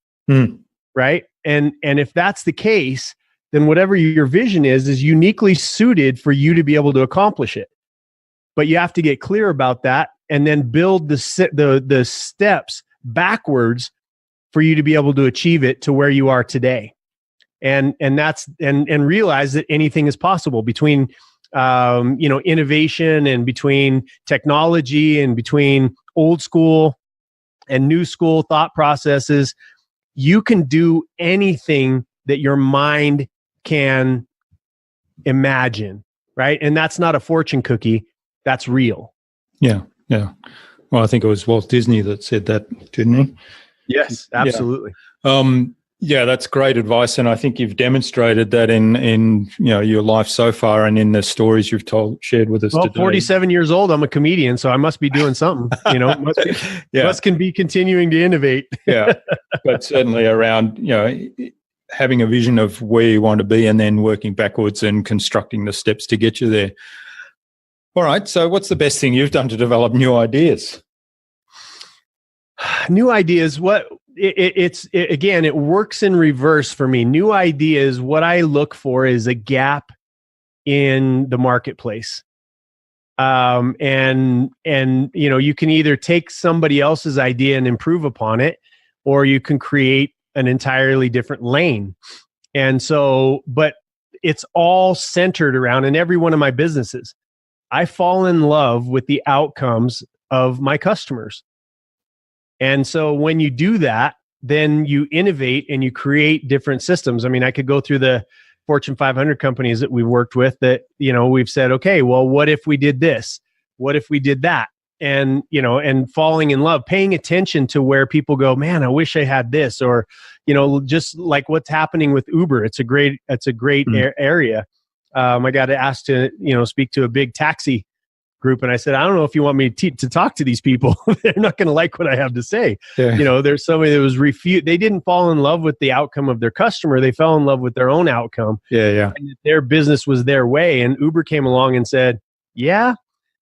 Speaker 1: right? And if that's the case, then whatever your vision is uniquely suited for you to be able to accomplish it. But you have to get clear about that and then build the steps backwards for you to be able to achieve it to where you are today. And realize that anything is possible between innovation and between technology and between old school and new school thought processes. You can do anything that your mind can imagine, right? And that's not a fortune cookie. That's real.
Speaker 2: Yeah. Well, I think it was Walt Disney that said that, didn't he?
Speaker 1: Yes, absolutely.
Speaker 2: Yeah, that's great advice, and I think you've demonstrated that in your life so far, and in the stories you've shared with us.
Speaker 1: Well,
Speaker 2: today.
Speaker 1: 47 years old, I'm a comedian, so I must be doing something. Must be continuing to innovate.
Speaker 2: Yeah, but certainly around having a vision of where you want to be, and then working backwards and constructing the steps to get you there. All right. So, what's the best thing you've done to develop new ideas?
Speaker 1: New ideas. It works in reverse for me. New ideas, what I look for is a gap in the marketplace. You can either take somebody else's idea and improve upon it, or you can create an entirely different lane. But it's all centered around, in every one of my businesses, I fall in love with the outcomes of my customers. And so when you do that, then you innovate and you create different systems. I mean, I could go through the Fortune 500 companies that we've worked with that, we've said, okay, well, what if we did this? What if we did that? And falling in love, paying attention to where people go, man, I wish I had this, or, just like what's happening with Uber. It's a great area. I got asked to, speak to a big taxi group. And I said, I don't know if you want me to talk to these people. They're not going to like what I have to say. Yeah. There's somebody that was they didn't fall in love with the outcome of their customer. They fell in love with their own outcome.
Speaker 2: Yeah.
Speaker 1: And their business was their way. And Uber came along and said, yeah,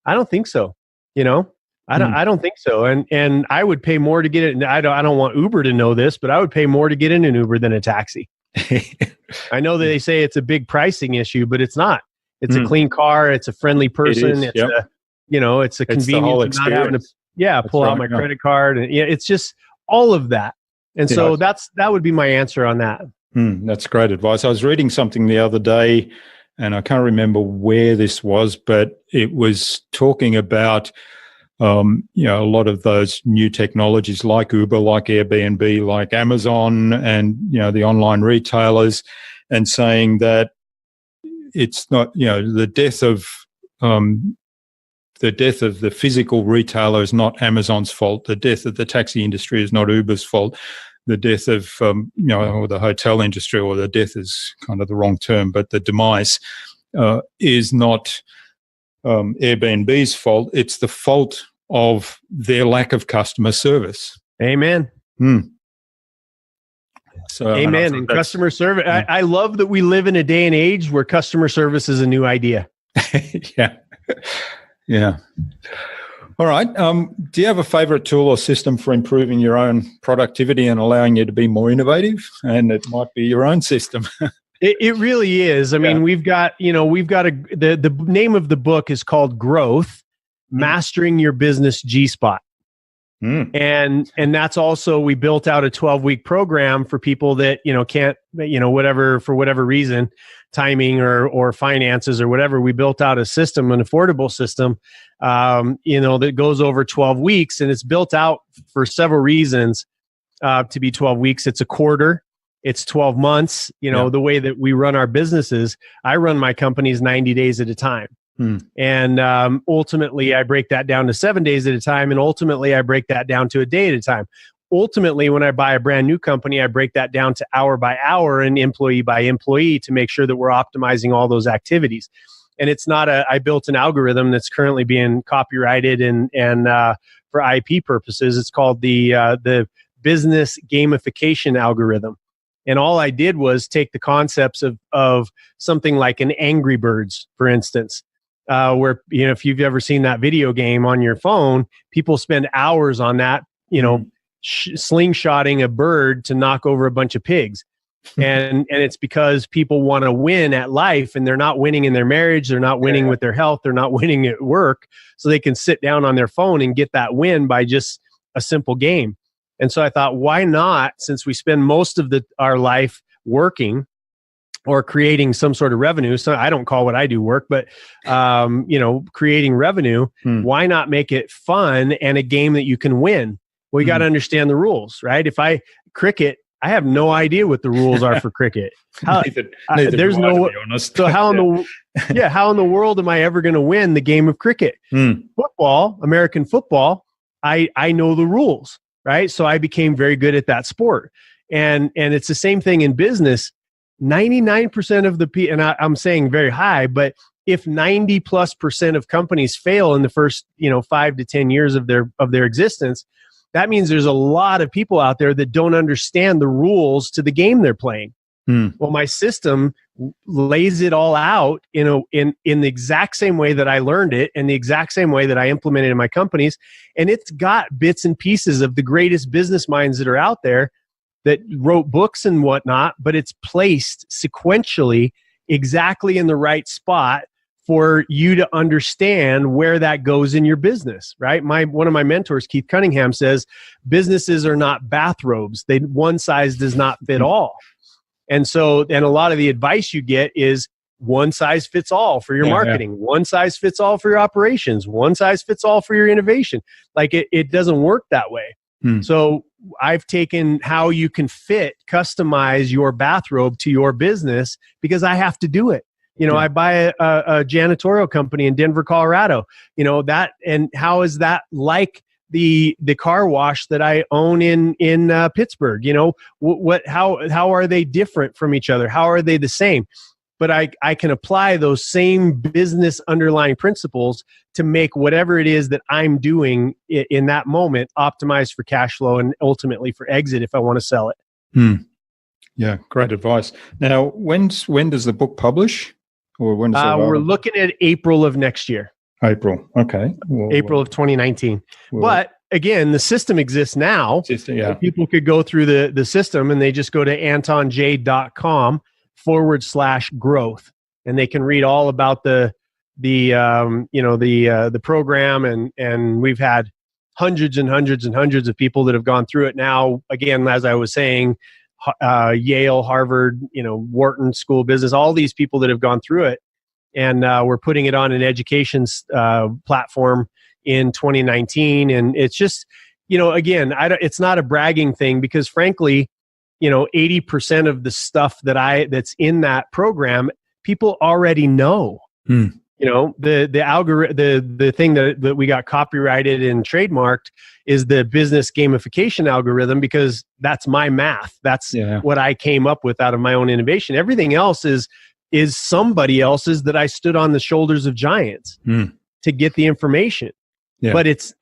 Speaker 1: I don't think so. I don't think so. And I would pay more to get it. And I don't want Uber to know this, but I would pay more to get in an Uber than a taxi. I know that they say it's a big pricing issue, but it's not. It's a clean car. It's a friendly person. It's a convenience of not having to pull out my credit card. And it's just all of that. And so that would be my answer on that.
Speaker 2: That's great advice. I was reading something the other day, and I can't remember where this was, but it was talking about a lot of those new technologies like Uber, like Airbnb, like Amazon, and the online retailers, and saying that it's not, the death of the physical retailer is not Amazon's fault. The death of the taxi industry is not Uber's fault. The death of or the hotel industry, or the death is kind of the wrong term, but the demise is not Airbnb's fault. It's the fault of their lack of customer service.
Speaker 1: Amen.
Speaker 2: So,
Speaker 1: amen. And customer service. I love that we live in a day and age where customer service is a new idea.
Speaker 2: Yeah. All right. Do you have a favorite tool or system for improving your own productivity and allowing you to be more innovative? And it might be your own system.
Speaker 1: It really is. I mean, we've got the name of the book is called Growth, Mastering Your Business G-Spot. And that's also, we built out a 12-week program for people that, can't, for whatever reason, timing or finances or whatever. We built out a system, an affordable system, that goes over 12 weeks, and it's built out for several reasons to be 12 weeks. It's a quarter. It's 12 months. The way that we run our businesses, I run my companies 90 days at a time. And ultimately, I break that down to 7 days at a time. And ultimately, I break that down to a day at a time. Ultimately, when I buy a brand new company, I break that down to hour by hour and employee by employee to make sure that we're optimizing all those activities. And it's not I built an algorithm that's currently being copyrighted and for IP purposes. It's called the business gamification algorithm. And all I did was take the concepts of something like an Angry Birds, for instance. Where, if you've ever seen that video game on your phone, people spend hours on that, slingshotting a bird to knock over a bunch of pigs. And it's because people want to win at life, and they're not winning in their marriage. They're not winning with their health. They're not winning at work. So they can sit down on their phone and get that win by just a simple game. And so I thought, why not, since we spend most of our life working or creating some sort of revenue. So I don't call what I do work, but, creating revenue, why not make it fun and a game that you can win? Well, you got to understand the rules, right? Cricket, I have no idea what the rules are for cricket. There's no, so how in the world am I ever going to win the game of cricket? Football, American football, I know the rules, right? So I became very good at that sport. And it's the same thing in business. 99% of the people, and I'm saying very high, but if 90+% of companies fail in the first, 5 to 10 years of their existence, that means there's a lot of people out there that don't understand the rules to the game they're playing. Well, my system lays it all out in the exact same way that I learned it, and the exact same way that I implemented in my companies. And it's got bits and pieces of the greatest business minds that are out there that wrote books and whatnot, but it's placed sequentially exactly in the right spot for you to understand where that goes in your business, right? One of my mentors, Keith Cunningham, says businesses are not bathrobes. One size does not fit all. And a lot of the advice you get is one size fits all for your marketing, one size fits all for your operations, one size fits all for your innovation. Like it doesn't work that way. So I've taken how you can customize your bathrobe to your business because I have to do it. I buy a janitorial company in Denver, Colorado, and how is that like the car wash that I own in Pittsburgh? How are they different from each other? How are they the same? But I can apply those same business underlying principles to make whatever it is that I'm doing in that moment optimized for cash flow and ultimately for exit if I want to sell it.
Speaker 2: Yeah, great advice. Now, when does the book publish? Or when does
Speaker 1: we're looking at April of next year.
Speaker 2: April, okay.
Speaker 1: April of 2019. But again, the system exists now. People could go through the system and they just go to antonjae.com/growth, and they can read all about the program, and we've had hundreds and hundreds and hundreds of people that have gone through it now. Again, as I was saying, Yale, Harvard, Wharton School of Business, all these people that have gone through it, and we're putting it on an education platform in 2019, and it's just, again, it's not a bragging thing because frankly, 80% of the stuff that's in that program, people already know. The algorithm, the thing that we got copyrighted and trademarked is the business gamification algorithm, because that's my math. That's what I came up with out of my own innovation. Everything else is somebody else's that I stood on the shoulders of giants to get the information. But it's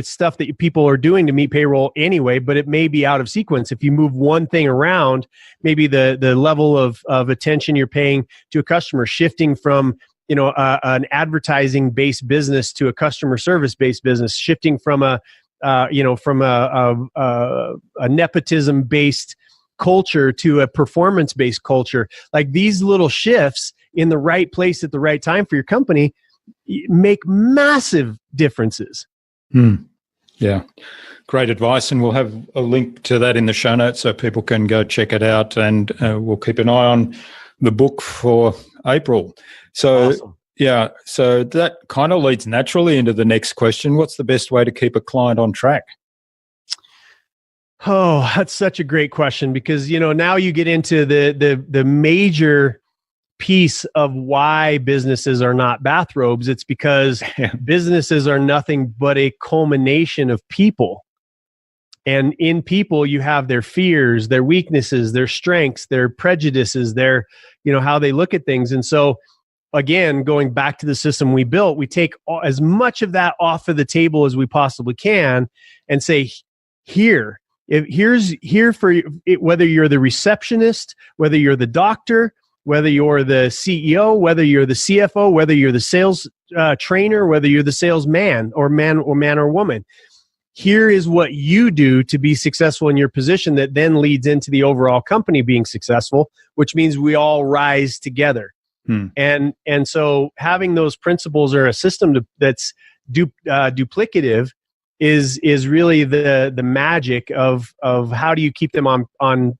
Speaker 1: stuff that people are doing to meet payroll anyway, but it may be out of sequence. If you move one thing around, maybe the level of attention you're paying to a customer shifting from an advertising based business to a customer service based business, shifting from a nepotism based culture to a performance based culture. Like these little shifts in the right place at the right time for your company make massive differences.
Speaker 2: Yeah, great advice, and we'll have a link to that in the show notes so people can go check it out, and we'll keep an eye on the book for April. So awesome. Yeah, so that kind of leads naturally into the next question. What's the best way to keep a client on track?
Speaker 1: Oh, that's such a great question, because now you get into the major piece of why businesses are not bathrobes. It's because businesses are nothing but a culmination of people. And in people, you have their fears, their weaknesses, their strengths, their prejudices, their, how they look at things. And so again, going back to the system we built, we take as much of that off of the table as we possibly can and say, here's for you, whether you're the receptionist, whether you're the doctor, whether you're the CEO, whether you're the CFO, whether you're the sales trainer, whether you're the salesman or man or woman. here is what you do to be successful in your position that then leads into the overall company being successful, which means we all rise together. And so having those principles or a system that's duplicative is really the magic of how do you keep them on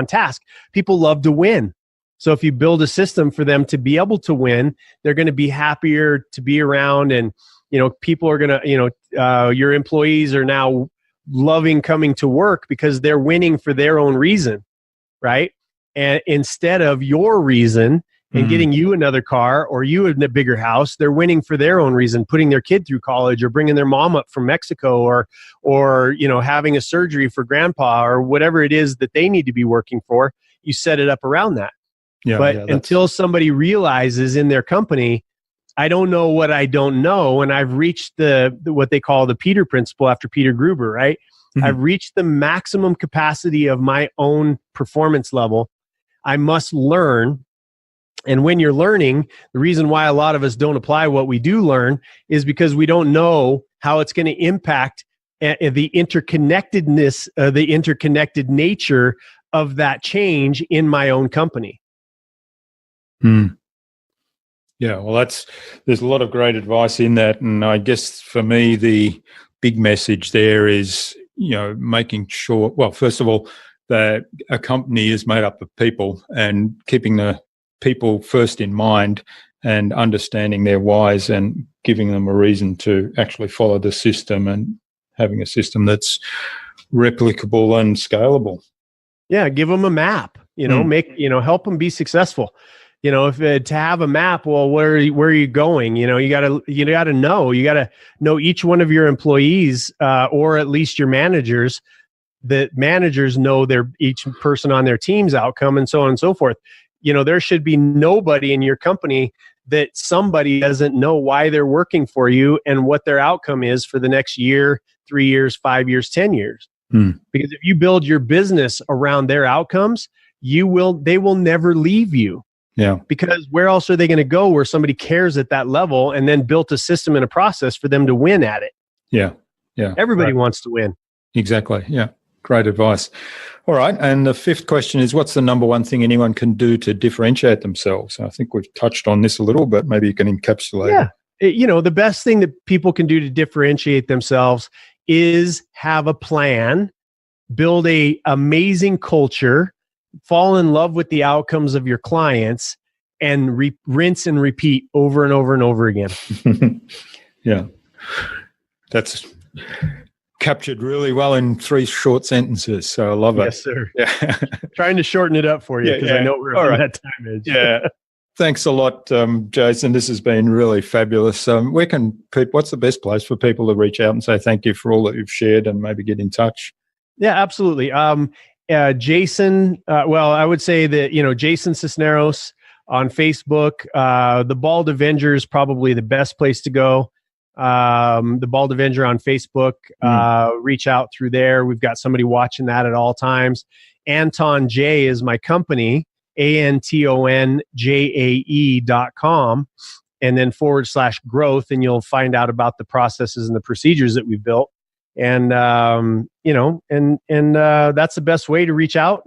Speaker 1: task. People love to win. So if you build a system for them to be able to win, they're going to be happier to be around, and people are going to, your employees are now loving coming to work because they're winning for their own reason, right? And instead of your reason and getting you another car or you in a bigger house, they're winning for their own reason, putting their kid through college or bringing their mom up from Mexico or having a surgery for grandpa or whatever it is that they need to be working for. You set it up around that. But until somebody realizes in their company, I don't know what I don't know, and I've reached the what they call the Peter principle after Peter Gruber, right? I've reached the maximum capacity of my own performance level. I must learn. And when you're learning, the reason why a lot of us don't apply what we do learn is because we don't know how it's going to impact the interconnectedness, the interconnected nature of that change in my own company.
Speaker 2: Yeah, well, there's a lot of great advice in that. And I guess for me, the big message there is, making sure, well, first of all, that a company is made up of people, and keeping the people first in mind and understanding their whys and giving them a reason to actually follow the system and having a system that's replicable and scalable.
Speaker 1: Yeah, give them a map, help them be successful. If to have a map, well, where are you going? You gotta know each one of your employees, or at least your managers. That managers know each person on their team's outcome, and so on and so forth. There should be nobody in your company that somebody doesn't know why they're working for you and what their outcome is for the next year, 3 years, 5 years, 10 years. Because if you build your business around their outcomes, they will never leave you.
Speaker 2: Yeah.
Speaker 1: Because where else are they going to go where somebody cares at that level and then built a system and a process for them to win at it?
Speaker 2: Yeah. Yeah.
Speaker 1: Everybody wants to win.
Speaker 2: Exactly. Yeah. Great advice. All right. And the fifth question is, what's the number one thing anyone can do to differentiate themselves? I think we've touched on this a little, but maybe you can encapsulate it. The best thing that people can do to differentiate themselves is have a plan, build a amazing culture, fall in love with the outcomes of your clients, and rinse and repeat over and over and over again. Yeah. That's captured really well in 3 short sentences. So I love it.
Speaker 1: Yes, sir.
Speaker 2: Yeah.
Speaker 1: Trying to shorten it up for you because I know we're on that time edge.
Speaker 2: Yeah. Thanks a lot, Jason. This has been really fabulous. What's the best place for people to reach out and say thank you for all that you've shared and maybe get in touch?
Speaker 1: Yeah, absolutely. Jason, I would say that, Jason Sisneros on Facebook. The Bald Avenger is probably the best place to go. The Bald Avenger on Facebook, reach out through there. We've got somebody watching that at all times. Anton Jae is my company, ANTONJAE.com, and then /growth. And you'll find out about the processes and the procedures that we've built. And, that's the best way to reach out.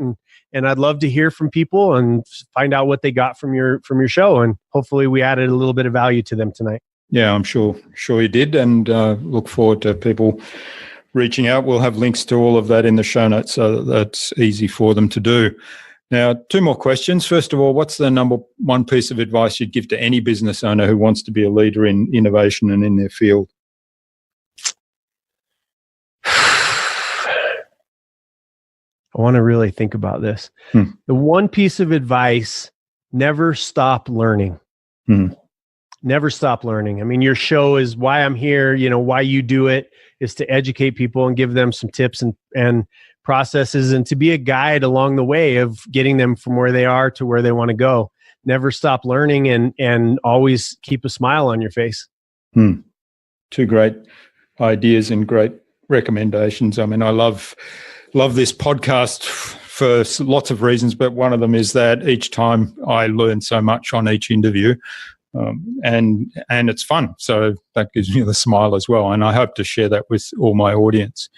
Speaker 1: And I'd love to hear from people and find out what they got from your show. And hopefully we added a little bit of value to them tonight.
Speaker 2: Yeah, I'm sure you did, and look forward to people reaching out. We'll have links to all of that in the show notes, so that's easy for them to do. Now, 2 more questions. First of all, what's the number one piece of advice you'd give to any business owner who wants to be a leader in innovation and in their field?
Speaker 1: I want to really think about this. The one piece of advice, never stop learning. Never stop learning. I mean, your show is why I'm here. Why you do it is to educate people and give them some tips and processes, and to be a guide along the way of getting them from where they are to where they want to go. Never stop learning, and always keep a smile on your face.
Speaker 2: 2 great ideas and great recommendations. I mean, I love this podcast for lots of reasons, but one of them is that each time I learn so much on each interview. and it's fun. So that gives me the smile as well. And I hope to share that with all my audience.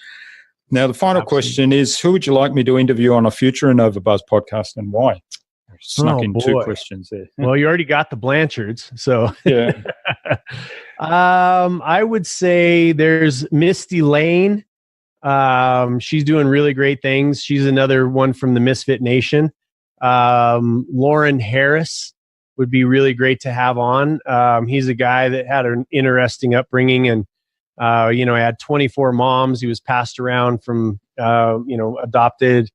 Speaker 2: Now, the final question is, who would you like me to interview on a future InnovaBuzz podcast and why? Snuck in 2 questions there.
Speaker 1: Well, you already got the Blanchards, so
Speaker 2: yeah.
Speaker 1: I would say there's Misty Lane. She's doing really great things. She's another one from the Misfit Nation. Lauren Harris would be really great to have on. He's a guy that had an interesting upbringing and, had 24 moms. He was passed around from, adopted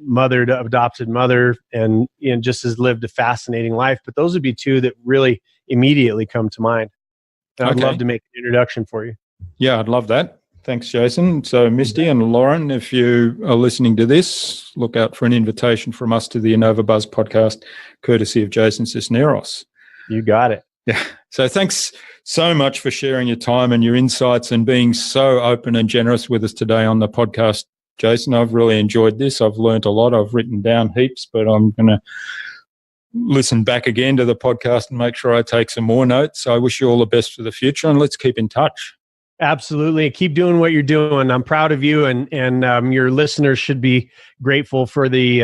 Speaker 1: mother to adopted mother, and just has lived a fascinating life. But those would be 2 that really immediately come to mind. I'd love to make an introduction for you.
Speaker 2: Yeah, I'd love that. Thanks, Jason. So Misty and Lauren, if you are listening to this, look out for an invitation from us to the InnovaBuzz podcast, courtesy of Jason Sisneros.
Speaker 1: You got it.
Speaker 2: Yeah. So thanks so much for sharing your time and your insights and being so open and generous with us today on the podcast, Jason. I've really enjoyed this. I've learned a lot. I've written down heaps, but I'm going to listen back again to the podcast and make sure I take some more notes. I wish you all the best for the future, and let's keep in touch.
Speaker 1: Absolutely. Keep doing what you're doing. I'm proud of you, and your listeners should be grateful for the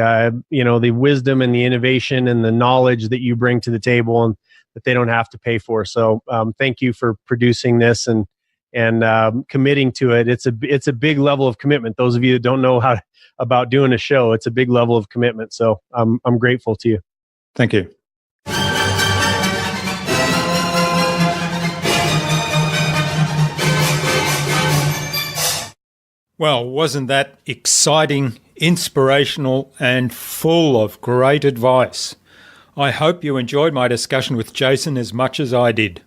Speaker 1: the wisdom and the innovation and the knowledge that you bring to the table, and that they don't have to pay for. So thank you for producing this and committing to it. It's a big level of commitment. Those of you that don't know about doing a show, it's a big level of commitment. So I'm grateful to you.
Speaker 2: Thank you. Well, wasn't that exciting, inspirational, and full of great advice? I hope you enjoyed my discussion with Jason as much as I did.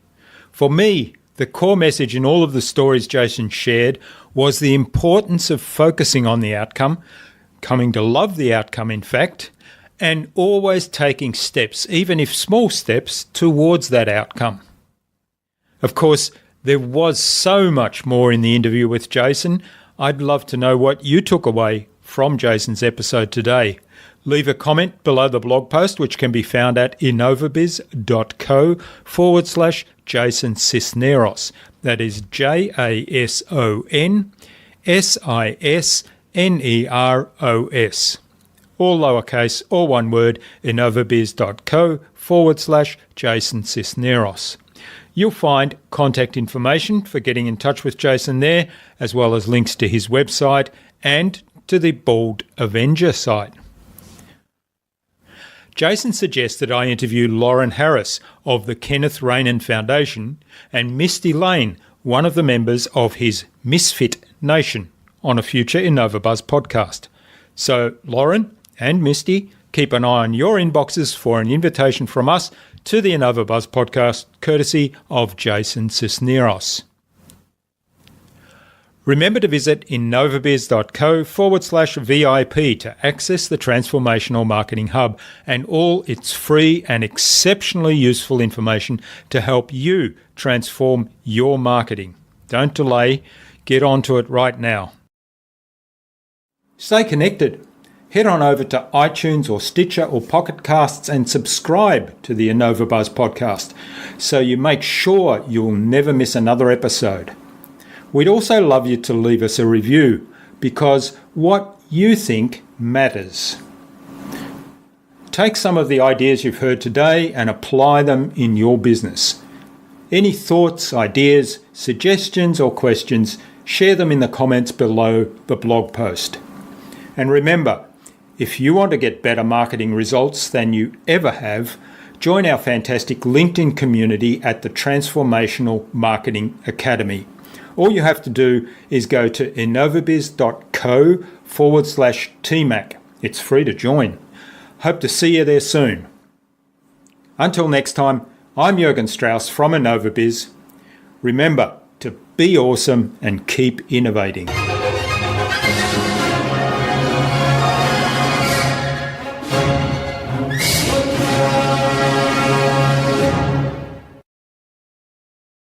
Speaker 2: For me, the core message in all of the stories Jason shared was the importance of focusing on the outcome, coming to love the outcome, in fact, and always taking steps, even if small steps, towards that outcome. Of course, there was so much more in the interview with Jason. I'd love to know what you took away from Jason's episode today. Leave a comment below the blog post, which can be found at innovabiz.co/Jason Sisneros. That is JASONSISNEROS. All lowercase, all one word, innovabiz.co/Jason Sisneros. You'll find contact information for getting in touch with Jason there, as well as links to his website and to the Bald Avenger site. Jason suggested I interview Lauren Harris of the Kenneth Rainan Foundation and Misty Lane, one of the members of his Misfit Nation, on a future InnovaBuzz podcast. So, Lauren and Misty, keep an eye on your inboxes for an invitation from us to the InnovaBuzz podcast, courtesy of Jason Sisneros. Remember to visit innovabiz.co/VIP to access the Transformational Marketing Hub and all its free and exceptionally useful information to help you transform your marketing. Don't delay. Get onto it right now. Stay connected. Head on over to iTunes or Stitcher or Pocket Casts and subscribe to the InnovaBuzz podcast so you make sure you'll never miss another episode. We'd also love you to leave us a review because what you think matters. Take some of the ideas you've heard today and apply them in your business. Any thoughts, ideas, suggestions or questions, share them in the comments below the blog post. And remember, if you want to get better marketing results than you ever have, join our fantastic LinkedIn community at the Transformational Marketing Academy. All you have to do is go to innovabiz.co/TMAC. It's free to join. Hope to see you there soon. Until next time, I'm Jürgen Strauss from InnovaBiz. Remember to be awesome and keep innovating.